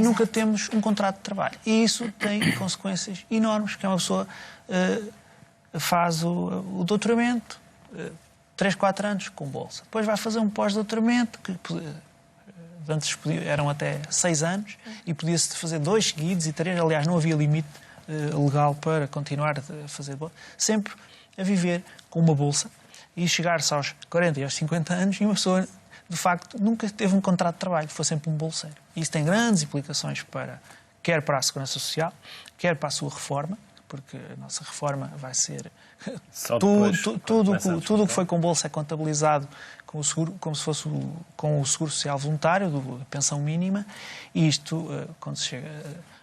nunca temos um contrato de trabalho. E isso tem consequências enormes, que é uma pessoa faz o doutoramento, 3, 4 anos com bolsa. Depois vai fazer um pós-doutoramento, que antes eram até 6 anos, e podia-se fazer 2 seguidos e 3. Aliás, não havia limite legal para continuar a fazer bolsa. Sempre a viver com uma bolsa e chegar-se aos 40 e aos 50 anos e uma pessoa, de facto, nunca teve um contrato de trabalho, foi sempre um bolseiro. E isso tem grandes implicações quer para a Segurança Social, quer para a sua reforma, porque a nossa reforma vai ser... Tudo o que foi com bolsa é contabilizado com o seguro, como se fosse com o seguro social voluntário, da pensão mínima, e isto, quando se chega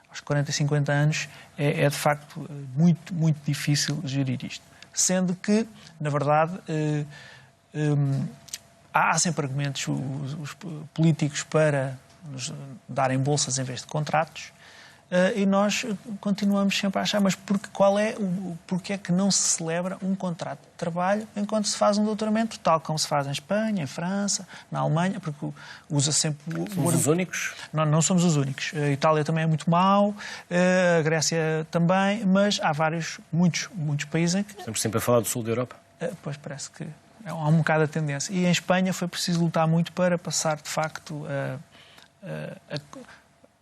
aos 40 e 50 anos, é de facto muito, muito difícil gerir isto. Sendo que, na verdade, há sempre argumentos os políticos para nos darem bolsas em vez de contratos, e nós continuamos sempre a achar, mas porque é que não se celebra um contrato de trabalho enquanto se faz um doutoramento, tal como se faz em Espanha, em França, na Alemanha, porque usa sempre... Somos os únicos? Não somos os únicos. A Itália também é muito mau, a Grécia também, mas há muitos países em que... Estamos sempre a falar do sul da Europa? Pois parece que há um bocado a tendência. E em Espanha foi preciso lutar muito para passar, de facto,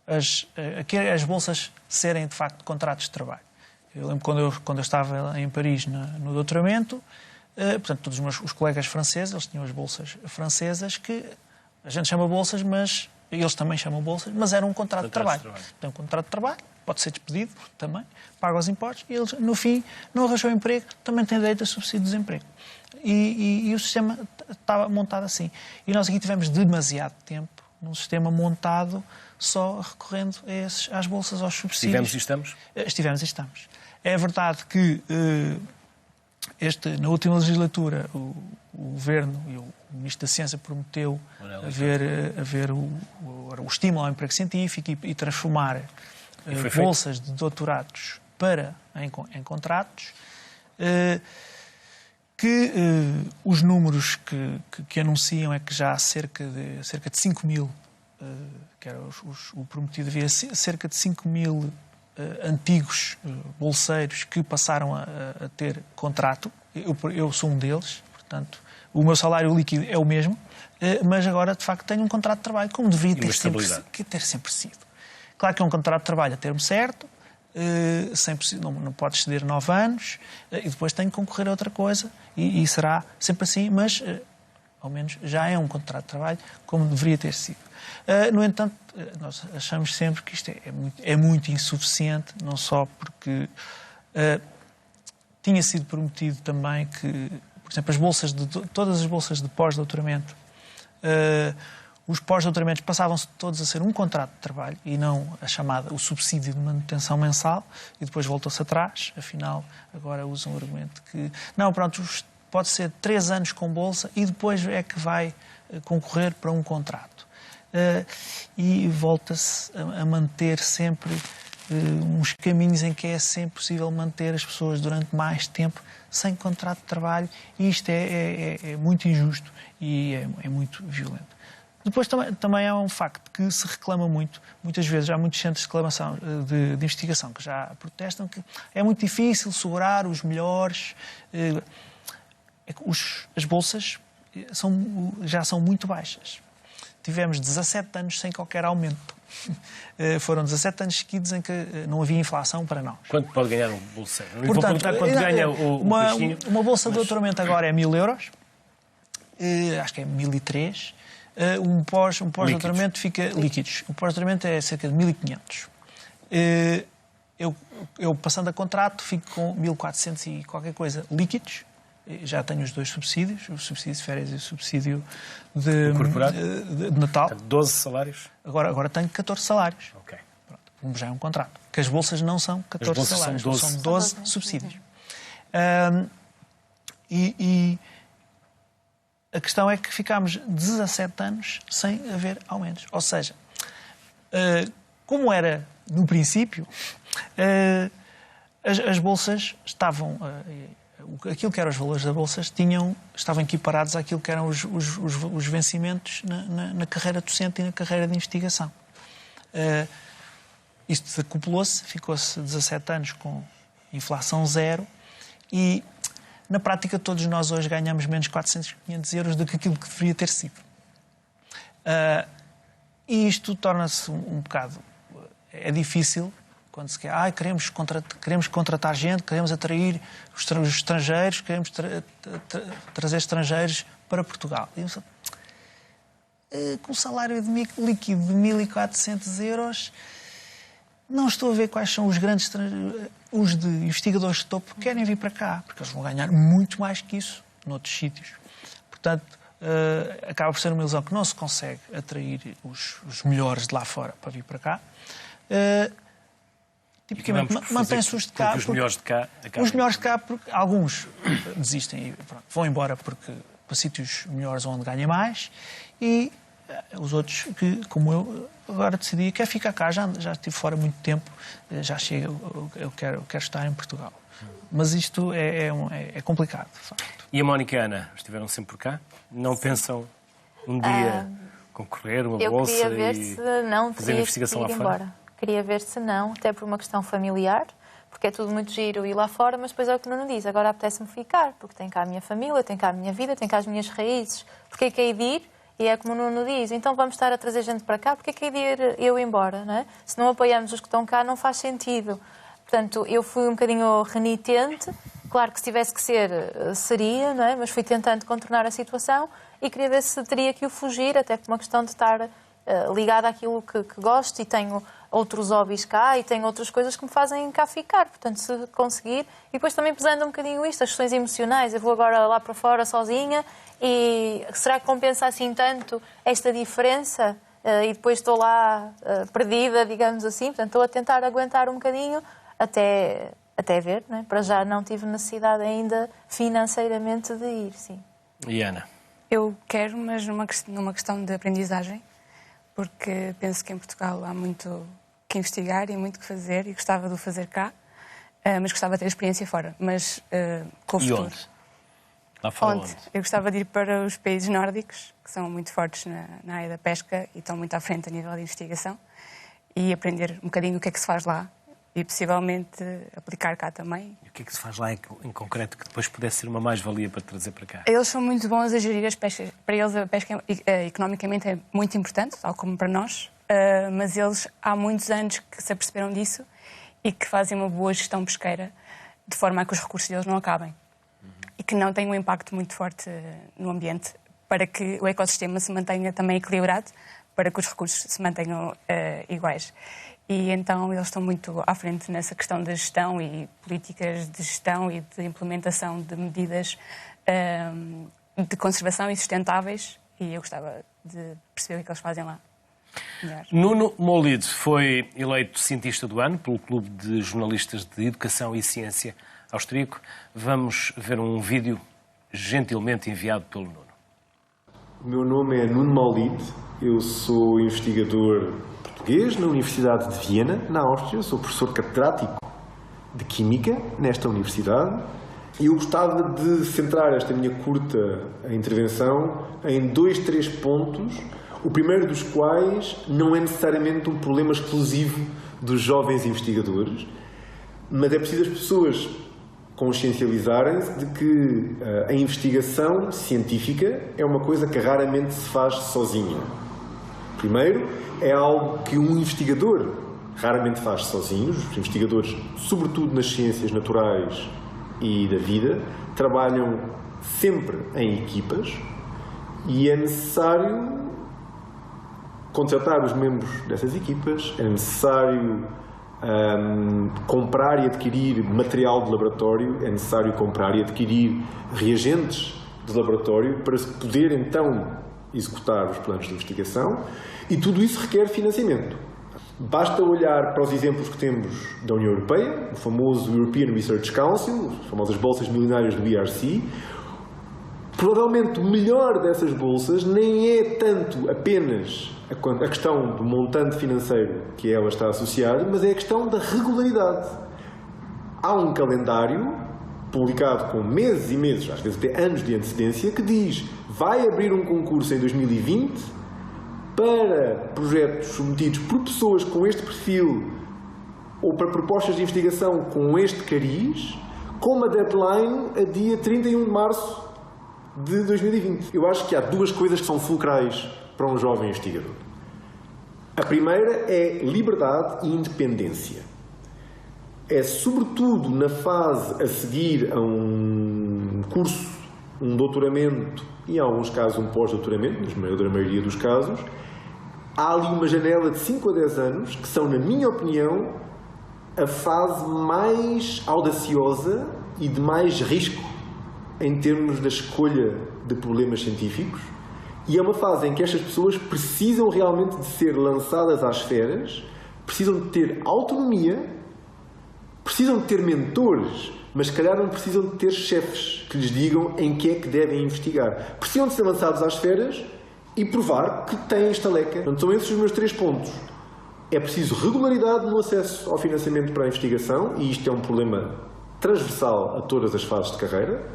as bolsas serem, de facto, contratos de trabalho. Eu lembro quando eu estava em Paris no doutoramento, portanto, todos os colegas franceses, eles tinham as bolsas francesas, que a gente chama bolsas, mas eles também chamam bolsas, mas era um contrato de trabalho. Tem um contrato de trabalho, pode ser despedido também, paga os impostos, e eles, no fim, não arranjou emprego, também têm direito a subsídio de desemprego. E o sistema estava montado assim. E nós aqui tivemos demasiado tempo num sistema montado só recorrendo às bolsas, aos subsídios. Estivemos e estamos? Estivemos e estamos. É verdade que na última legislatura o Governo e o Ministro da Ciência prometeu haver o estímulo ao emprego científico e transformar bolsas de doutorados em contratos, os números que anunciam é que já há cerca de 5 mil, que era o prometido, havia cerca de 5 mil antigos bolseiros que passaram a ter contrato. Eu sou um deles, portanto, o meu salário líquido é o mesmo, mas agora, de facto, tenho um contrato de trabalho, como deveria ter sempre sido. Claro que é um contrato de trabalho a termo certo, não pode exceder 9 anos, e depois tenho que concorrer a outra coisa, e será sempre assim, mas ao menos, já é um contrato de trabalho como deveria ter sido. No entanto, nós achamos sempre que isto é muito insuficiente, não só porque tinha sido prometido também que, por exemplo, todas as bolsas de pós-doutoramento, os pós-doutoramentos passavam-se todos a ser um contrato de trabalho e não o subsídio de manutenção mensal, e depois voltou-se atrás, afinal, agora usam o argumento que, não, pronto, pode ser 3 anos com bolsa e depois é que vai concorrer para um contrato. E volta-se a manter sempre uns caminhos em que é sempre possível manter as pessoas durante mais tempo sem contrato de trabalho, e isto é muito injusto e é muito violento. Depois também há um facto que se reclama muitas vezes, há muitos centros de reclamação de investigação que já protestam que é muito difícil segurar os melhores. As bolsas já são muito baixas. Tivemos 17 anos sem qualquer aumento. Foram 17 anos seguidos em que não havia inflação para nós. Quanto pode ganhar um bolseiro? Portanto, vou perguntar quanto ganha uma bolsa de doutoramento agora é 1.000 euros. Acho que é 1.003. Um pós-doutoramento fica líquidos. O pós-doutoramento é cerca de 1.500. Eu, passando a contrato, fico com 1.400 e qualquer coisa líquidos. Já tenho os 2 subsídios, o subsídio de férias e o subsídio de Natal. 12 salários? Agora tenho 14 salários. Ok. Pronto, como já é um contrato. Que as bolsas não são 14 salários, são 12 subsídios. E a questão é que ficámos 17 anos sem haver aumentos. Ou seja, como era no princípio, as bolsas estavam... aquilo que eram os valores das bolsas estavam equiparados àquilo que eram os vencimentos na carreira docente e na carreira de investigação. Isto desacoplou-se, ficou-se 17 anos com inflação zero e, na prática, todos nós hoje ganhamos menos 400, 500 euros do que aquilo que deveria ter sido. E isto torna-se um bocado... É difícil... Quando se quer, queremos contratar gente, queremos atrair os estrangeiros, queremos trazer estrangeiros para Portugal. Com o salário líquido de 1.400 euros, não estou a ver quais são os grandes os de investigadores de topo que querem vir para cá, porque eles vão ganhar muito mais que isso noutros sítios. Portanto, acaba por ser uma ilusão que não se consegue atrair os melhores de lá fora para vir para cá. Tipicamente, mantém-se os de cá. Os melhores de cá acabam. Os melhores de cá, porque alguns desistem e vão embora para sítios melhores onde ganha mais, e os outros que, como eu, agora decidi, quero ficar cá, já estive fora muito tempo, já chega, eu quero estar em Portugal. Mas isto é complicado, de facto. E a Mónica e a Ana estiveram sempre por cá? Não pensam um dia concorrer uma bolsa eu queria ver se não fazer investigação lá fora? Embora. Queria ver se não, até por uma questão familiar, porque é tudo muito giro ir lá fora, mas depois é o que o Nuno diz, agora apetece-me ficar, porque tenho cá a minha família, tenho cá a minha vida, tenho cá as minhas raízes, porque é que hei de ir? E é como o Nuno diz, então vamos estar a trazer gente para cá, porque é que hei de ir eu embora, não é? Se não apoiamos os que estão cá, não faz sentido. Portanto, eu fui um bocadinho renitente, claro que se tivesse que ser, seria, não é? Mas fui tentando contornar a situação e queria ver se teria que o fugir, até por uma questão de estar ligada àquilo que gosto, e tenho outros hobbies cá e tenho outras coisas que me fazem cá ficar. Portanto, se conseguir... E depois também pesando um bocadinho isto, as questões emocionais. Eu vou agora lá para fora sozinha e será que compensa assim tanto esta diferença? E depois estou lá perdida, digamos assim. Portanto, estou a tentar aguentar um bocadinho até ver, não é? Para já não tive necessidade ainda financeiramente de ir, sim. E Ana? Eu quero, mas numa questão de aprendizagem, porque penso que em Portugal há muito que investigar e muito que fazer, e gostava de o fazer cá, mas gostava de ter experiência fora. Mas com o futuro. Onde? Lá fora onde? Eu gostava de ir para os países nórdicos, que são muito fortes na área da pesca e estão muito à frente a nível de investigação, e aprender um bocadinho o que é que se faz lá e possivelmente aplicar cá também. E o que é que se faz lá em concreto que depois pudesse ser uma mais-valia para trazer para cá? Eles são muito bons a gerir as pescas. Para eles a pesca economicamente é muito importante, tal como para nós, mas eles há muitos anos que se aperceberam disso e que fazem uma boa gestão pesqueira de forma a que os recursos deles não acabem e que não tenham um impacto muito forte no ambiente para que o ecossistema se mantenha também equilibrado, para que os recursos se mantenham iguais. E então eles estão muito à frente nessa questão da gestão e políticas de gestão e de implementação de medidas de conservação e sustentáveis, e eu gostava de perceber o que eles fazem lá. Melhor. Nuno Moulid foi eleito cientista do ano pelo Clube de Jornalistas de Educação e Ciência austríaco. Vamos ver um vídeo gentilmente enviado pelo Nuno. O meu nome é Nuno Moulid, eu sou investigador português na Universidade de Viena, na Áustria, sou professor catedrático de Química nesta universidade e eu gostava de centrar esta minha curta intervenção em 3 pontos, o primeiro dos quais não é necessariamente um problema exclusivo dos jovens investigadores, mas é preciso as pessoas consciencializarem-se de que a investigação científica é uma coisa que raramente se faz sozinha. Primeiro, é algo que um investigador raramente faz sozinho. Os investigadores, sobretudo nas ciências naturais e da vida, trabalham sempre em equipas e é necessário contratar os membros dessas equipas, é necessário comprar e adquirir material de laboratório, é necessário comprar e adquirir reagentes de laboratório para se poder então executar os planos de investigação, e tudo isso requer financiamento. Basta olhar para os exemplos que temos da União Europeia, o famoso European Research Council, as famosas bolsas milionárias do ERC. Provavelmente o melhor dessas bolsas nem é tanto apenas a questão do montante financeiro que ela está associada, mas é a questão da regularidade. Há um calendário publicado com meses e meses, às vezes até anos de antecedência, que diz: vai abrir um concurso em 2020 para projetos submetidos por pessoas com este perfil ou para propostas de investigação com este cariz, com uma deadline a dia 31 de março de 2020. Eu acho que há 2 coisas que são fulcrais para um jovem investigador. A primeira é liberdade e independência. É sobretudo na fase a seguir a um curso, um doutoramento e, em alguns casos, um pós-doutoramento, na esmagadora maioria dos casos, há ali uma janela de 5 a 10 anos que são, na minha opinião, a fase mais audaciosa e de mais risco em termos da escolha de problemas científicos, e é uma fase em que estas pessoas precisam realmente de ser lançadas às esferas, precisam de ter autonomia, precisam de ter mentores, mas se calhar não precisam de ter chefes que lhes digam em que é que devem investigar. Precisam de ser lançados às esferas e provar que têm estaleca. Portanto, são esses os meus 3 pontos. É preciso regularidade no acesso ao financiamento para a investigação, e isto é um problema transversal a todas as fases de carreira,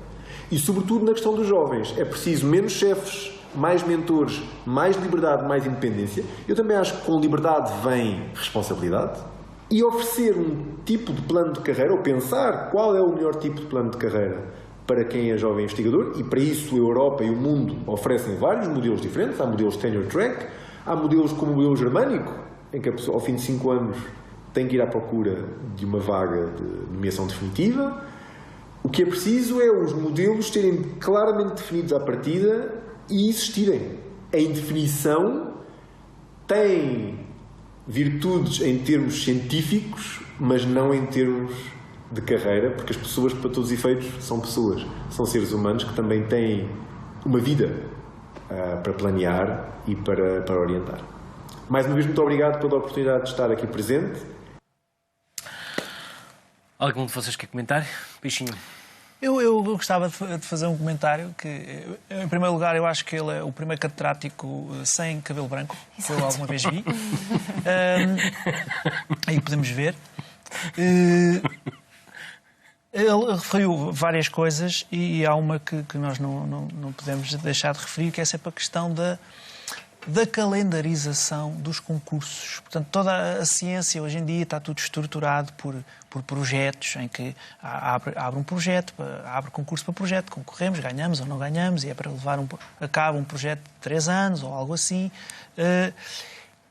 e sobretudo na questão dos jovens. É preciso menos chefes, mais mentores, mais liberdade, mais independência. Eu também acho que com liberdade vem responsabilidade. E oferecer um tipo de plano de carreira, ou pensar qual é o melhor tipo de plano de carreira para quem é jovem investigador, e para isso a Europa e o mundo oferecem vários modelos diferentes. Há modelos tenure track, há modelos como o modelo germânico, em que a pessoa, ao fim de 5 anos, tem que ir à procura de uma vaga de nomeação definitiva. O que é preciso é os modelos serem claramente definidos à partida e existirem. A indefinição tem virtudes em termos científicos, mas não em termos de carreira, porque as pessoas, para todos os efeitos, são pessoas. São seres humanos que também têm uma vida para planear e para orientar. Mais uma vez, muito obrigado pela oportunidade de estar aqui presente. Algum de vocês quer comentar? Peixinho. Eu gostava de fazer um comentário que, em primeiro lugar, eu acho que ele é o primeiro catedrático sem cabelo branco que eu alguma vez vi. Aí podemos ver. Ele referiu várias coisas e há uma que nós não podemos deixar de referir, que é sempre a questão da calendarização dos concursos. Portanto, toda a ciência hoje em dia está tudo estruturado por projetos, em que abre um projeto, abre concurso para projeto, concorremos, ganhamos ou não ganhamos, e é para levar acaba um projeto de 3 anos ou algo assim.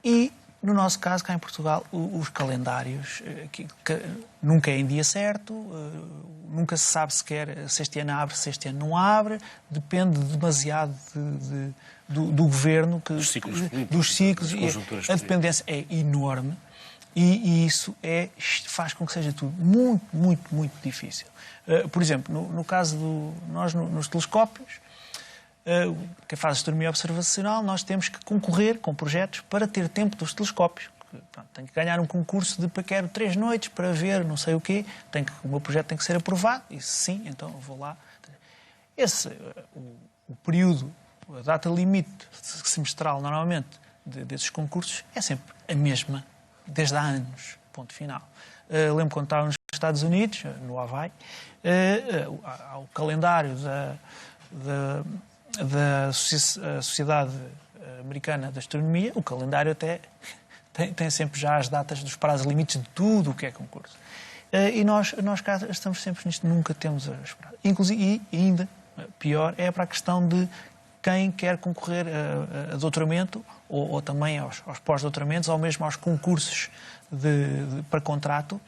E No nosso caso, cá em Portugal, os calendários nunca é em dia certo, nunca se sabe sequer se este ano abre, se este ano não abre, depende demasiado do governo, dos ciclos a dependência é enorme e isso faz com que seja tudo muito, muito, muito difícil. Por exemplo, no caso nós nos telescópios, quem faz astronomia observacional, nós temos que concorrer com projetos para ter tempo dos telescópios. Tenho que ganhar um concurso de quero 3 noites para ver não sei o quê, o meu projeto tem que ser aprovado, e sim, então eu vou lá. O período, a data limite semestral, normalmente, desses concursos é sempre a mesma, desde há anos, ponto final. Lembro quando estava nos Estados Unidos, no Havaí, ao calendário da Sociedade Americana de Astronomia, o calendário até tem sempre já as datas dos prazos limites de tudo o que é concurso. E nós cá estamos sempre nisto, nunca temos as prazos. Inclusive, e ainda pior, é para a questão de quem quer concorrer a doutoramento ou também aos pós-doutoramentos ou mesmo aos concursos para contrato,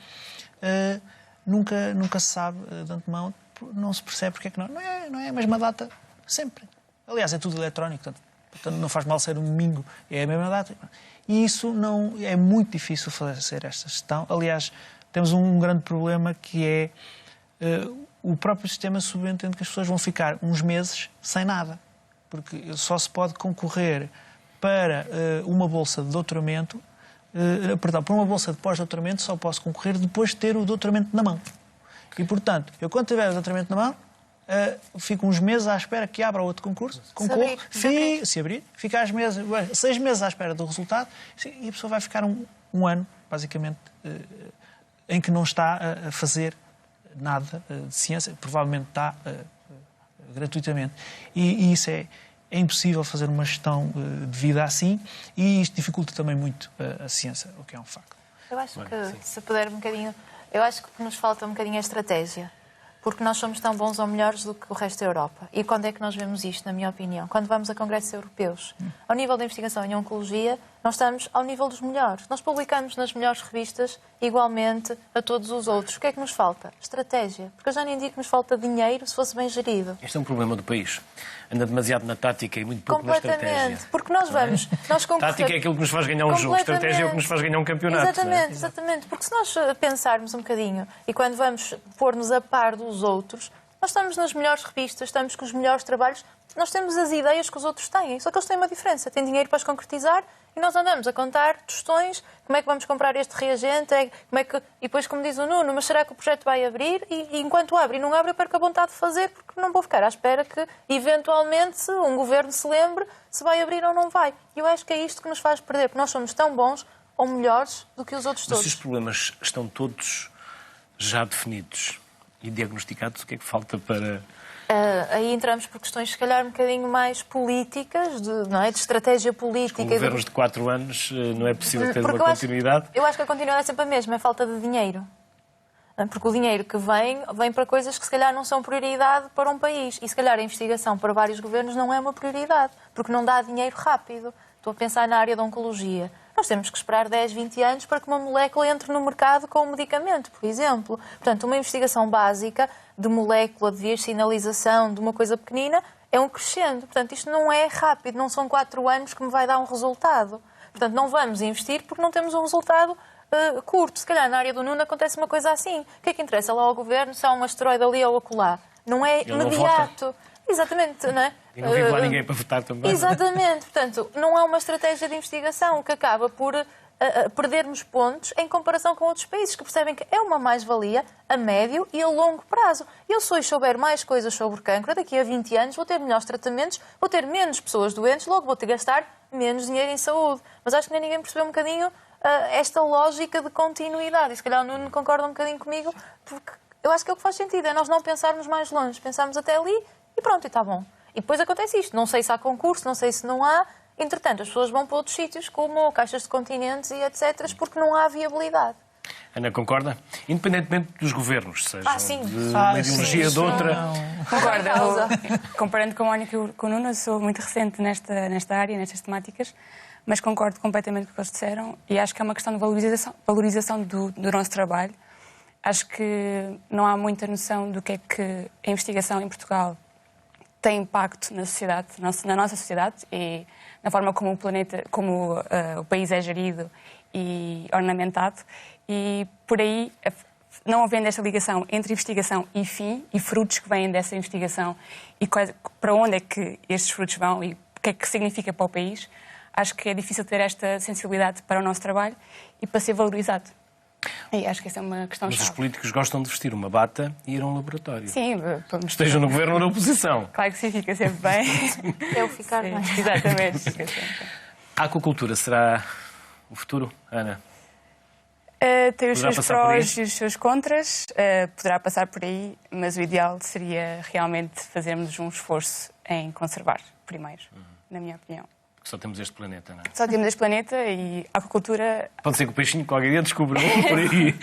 nunca se sabe de antemão, não se percebe porque é que não é a mesma data sempre. Aliás, é tudo eletrónico, portanto não faz mal ser um domingo, é a mesma data. E isso não é muito difícil fazer esta gestão. Aliás, temos um grande problema que é o próprio sistema subentende que as pessoas vão ficar uns meses sem nada. Porque só se pode concorrer para uma bolsa de doutoramento, para uma bolsa de pós-doutoramento só posso concorrer depois de ter o doutoramento na mão. E, portanto, eu quando tiver o doutoramento na mão, fico uns meses à espera que abra outro concurso, concorro, se abrir, fica 6 meses à espera do resultado e a pessoa vai ficar um ano, basicamente, em que não está a fazer nada de ciência, provavelmente está gratuitamente. E isso é impossível fazer uma gestão de vida assim e isto dificulta também muito a ciência, o que é um facto. Eu acho que, se puder um bocadinho, eu acho que nos falta um bocadinho a estratégia. Porque nós somos tão bons ou melhores do que o resto da Europa. E quando é que nós vemos isto, na minha opinião? Quando vamos a congressos europeus. Ao nível da investigação em oncologia, nós estamos ao nível dos melhores. Nós publicamos nas melhores revistas, igualmente a todos os outros. O que é que nos falta? Estratégia. Porque eu já nem digo que nos falta dinheiro se fosse bem gerido. Este é um problema do país. Anda demasiado na tática e muito pouco na estratégia. Completamente. Porque nós vamos... Tática é aquilo que nos faz ganhar um jogo. Estratégia é o que nos faz ganhar um campeonato. Exatamente, exatamente. Porque se nós pensarmos um bocadinho e quando vamos pôr-nos a par dos outros, nós estamos nas melhores revistas, estamos com os melhores trabalhos, nós temos as ideias que os outros têm, só que eles têm uma diferença, têm dinheiro para as concretizar e nós andamos a contar tostões, como é que vamos comprar este reagente, e depois, como diz o Nuno, mas será que o projeto vai abrir? E enquanto abre e não abre, eu perco a vontade de fazer, porque não vou ficar à espera que, eventualmente, um governo se lembre se vai abrir ou não vai. E eu acho que é isto que nos faz perder, porque nós somos tão bons ou melhores do que os outros todos. Mas se os problemas estão todos já definidos e diagnosticados, o que é que falta para... Aí entramos por questões, se calhar, um bocadinho mais políticas, de estratégia política. Com governos de 4 anos não é possível ter uma continuidade? Eu acho que a continuidade é sempre a mesma, é falta de dinheiro. Porque o dinheiro que vem para coisas que se calhar não são prioridade para um país. E se calhar a investigação para vários governos não é uma prioridade, porque não dá dinheiro rápido. Estou a pensar na área da oncologia. Nós temos que esperar 10, 20 anos para que uma molécula entre no mercado com um medicamento, por exemplo. Portanto, uma investigação básica de molécula, de vias de sinalização, de uma coisa pequenina, é um crescendo. Portanto, isto não é rápido, não são 4 anos que me vai dar um resultado. Portanto, não vamos investir porque não temos um resultado curto. Se calhar na área do Nuno acontece uma coisa assim. O que é que interessa lá ao governo se há um asteroide ali ou acolá? Não é imediato. Exatamente, não é? E não vive lá ninguém para votar também. Exatamente. Portanto, não há uma estratégia de investigação, o que acaba por perdermos pontos em comparação com outros países que percebem que é uma mais-valia a médio e a longo prazo. Eu, se hoje souber mais coisas sobre cancro, daqui a 20 anos vou ter melhores tratamentos, vou ter menos pessoas doentes, logo vou ter que gastar menos dinheiro em saúde. Mas acho que nem ninguém percebeu um bocadinho esta lógica de continuidade. E se calhar o Nuno concorda um bocadinho comigo, porque eu acho que é o que faz sentido, é nós não pensarmos mais longe, pensarmos até ali e pronto, e está bom. E depois acontece isto, não sei se há concurso, não sei se não há, entretanto as pessoas vão para outros sítios como caixas de continentes e etc, porque não há viabilidade. Ana, concorda? Independentemente dos governos, sejam sim. de uma ideologia ou de outra. Concordo. Comparando com a Mónica e com o Nuno, sou muito recente nesta área, nestas temáticas, mas concordo completamente com o que eles disseram e acho que é uma questão de valorização do nosso trabalho. Acho que não há muita noção do que é que a investigação em Portugal tem impacto na sociedade, na nossa sociedade e na forma como o planeta, como o país é gerido e ornamentado. E por aí, não havendo esta ligação entre investigação e fim e frutos que vêm dessa investigação e para onde é que estes frutos vão e o que é que significa para o país, acho que é difícil ter esta sensibilidade para o nosso trabalho e para ser valorizado. E acho que essa é uma questão Mas chave. os políticos gostam de vestir uma bata e ir a um laboratório. Sim, Estejam no governo ou na oposição. claro que sim, fica sempre bem. É o ficar bem. Exatamente. Fica sempre. A aquacultura será o futuro, Ana? Tem os Poderá seus passar por prós e os seus contras, poderá passar por aí, mas o ideal seria realmente fazermos um esforço em conservar primeiro, na minha opinião. Porque só temos este planeta, não é? Só temos este planeta e a aquacultura... Pode ser que o peixinho qualquer dia descubra por aí.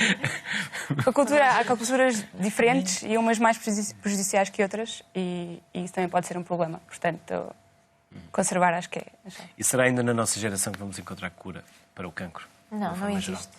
Há aquaculturas diferentes e umas mais prejudiciais que outras e isso também pode ser um problema. Portanto, conservar acho que é... E será ainda na nossa geração que vamos encontrar cura para o cancro? Não existe.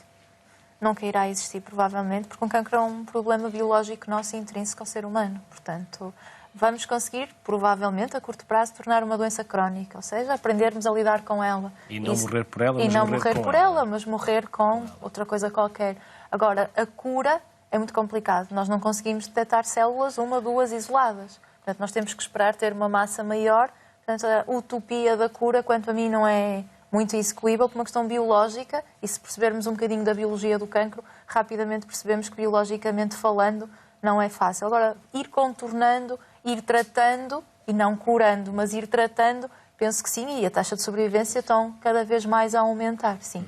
Nunca irá existir, provavelmente, porque um cancro é um problema biológico nosso intrínseco ao ser humano. Portanto, vamos conseguir, provavelmente, a curto prazo, tornar uma doença crónica, ou seja, aprendermos a lidar com ela. E não morrer por ela, e mas não morrer morrer com por ela, mas morrer com outra coisa qualquer. Agora, a cura é muito complicado. Nós não conseguimos detectar células, uma, duas, isoladas. Portanto, nós temos que esperar ter uma massa maior. Portanto, a utopia da cura, quanto a mim, não é muito execuível por uma questão biológica, e se percebermos um bocadinho da biologia do cancro, rapidamente percebemos que, biologicamente falando, não é fácil. Agora, ir contornando, ir tratando, e não curando, mas ir tratando, penso que sim, e a taxa de sobrevivência estão cada vez mais a aumentar, sim.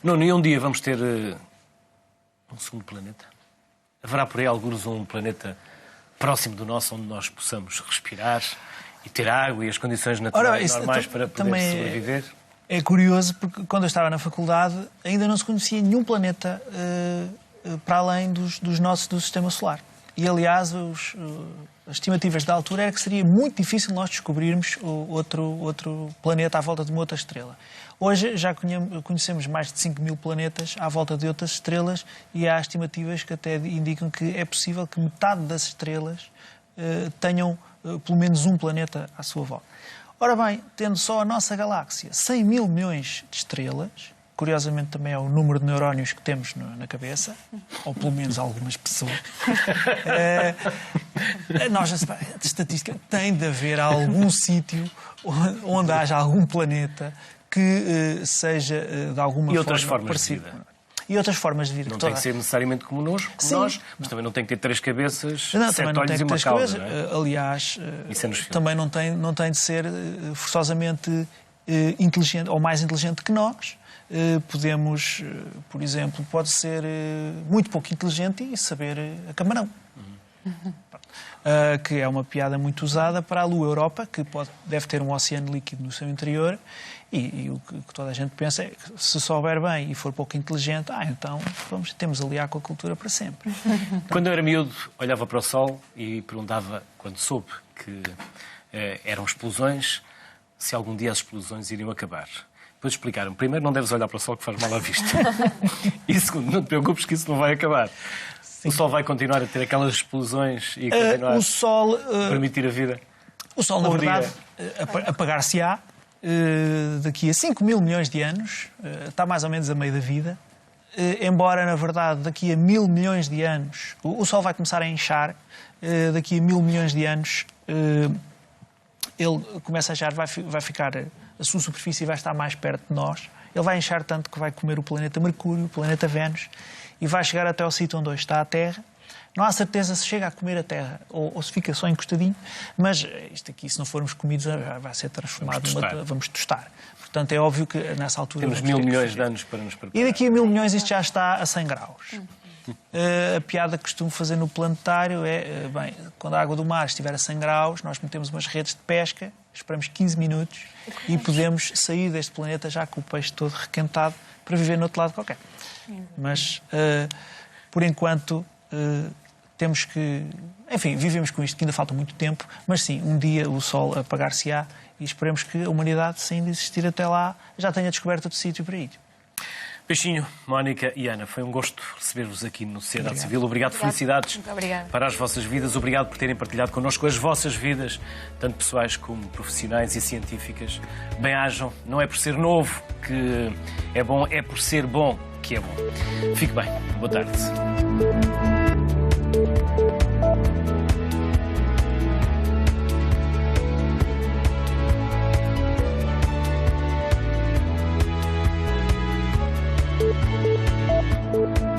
Nuno, e um dia vamos ter um segundo planeta? Haverá por aí alguns um planeta próximo do nosso, onde nós possamos respirar e ter água e as condições naturais normais para poder sobreviver? É curioso, porque quando eu estava na faculdade ainda não se conhecia nenhum planeta para além dos nossos do Sistema Solar. E, aliás, as estimativas da altura era que seria muito difícil nós descobrirmos outro planeta à volta de uma outra estrela. Hoje já conhecemos mais de 5.000 planetas à volta de outras estrelas e há estimativas que até indicam que é possível que metade das estrelas tenham pelo menos um planeta à sua volta. Ora bem, tendo só a nossa galáxia 100 mil milhões de estrelas, curiosamente também é o número de neurónios que temos na cabeça, ou pelo menos algumas pessoas, a estatística tem de haver algum sítio onde haja algum planeta que seja de alguma e outras forma formas parecido. de vida. E outras formas de vida. Não tem que ser necessariamente como nós, mas também não tem que ter 3 cabeças, 7 olhos e uma cauda. Aliás, é também não tem de ser forçosamente inteligente ou mais inteligente que nós. Podemos, por exemplo, pode ser muito pouco inteligente e saber a camarão. Que é uma piada muito usada para a Lua Europa, que deve ter um oceano líquido no seu interior, e o que toda a gente pensa é que se souber bem e for pouco inteligente, então temos ali a aquacultura para sempre. Quando eu era miúdo, olhava para o Sol e perguntava, quando soube que eram explosões, se algum dia as explosões iriam acabar. Depois explicaram, primeiro, não deves olhar para o Sol que faz mal à vista. E segundo, não te preocupes que isso não vai acabar. Sim. O Sol vai continuar a ter aquelas explosões e continuar a permitir a vida? O Sol, na verdade, apagar-se-á daqui a 5 mil milhões de anos, está mais ou menos a meio da vida, embora, na verdade, daqui a 1.000 milhões de anos, o Sol vai começar a inchar, daqui a 1.000 milhões de anos, ele começa a inchar, vai ficar, a sua superfície vai estar mais perto de nós, ele vai inchar tanto que vai comer o planeta Mercúrio, o planeta Vênus, e vai chegar até ao sítio onde hoje está a Terra. Não há certeza se chega a comer a Terra ou se fica só encostadinho, mas isto aqui, se não formos comidos, vai ser transformado vamos tostar. Portanto, é óbvio que nessa altura... Temos 1.000 milhões de anos para nos preparar. E daqui a 1.000 milhões isto já está a 100 graus. A piada que costumo fazer no planetário é, quando a água do mar estiver a 100 graus, nós metemos umas redes de pesca esperamos 15 minutos e podemos sair deste planeta já com o peixe todo requentado para viver no outro lado qualquer. Mas, por enquanto, temos que... Enfim, vivemos com isto, que ainda falta muito tempo, mas sim, um dia o Sol apagar-se-á e esperemos que a humanidade, se ainda existir até lá, já tenha descoberto outro sítio para ir. Peixinho, Mónica e Ana, foi um gosto receber-vos aqui no Sociedade Civil. Obrigado, felicidades para as vossas vidas. Obrigado por terem partilhado connosco as vossas vidas, tanto pessoais como profissionais e científicas. Bem-ajam, não é por ser novo que é bom, é por ser bom que é bom. Fique bem. Boa tarde. Thank you.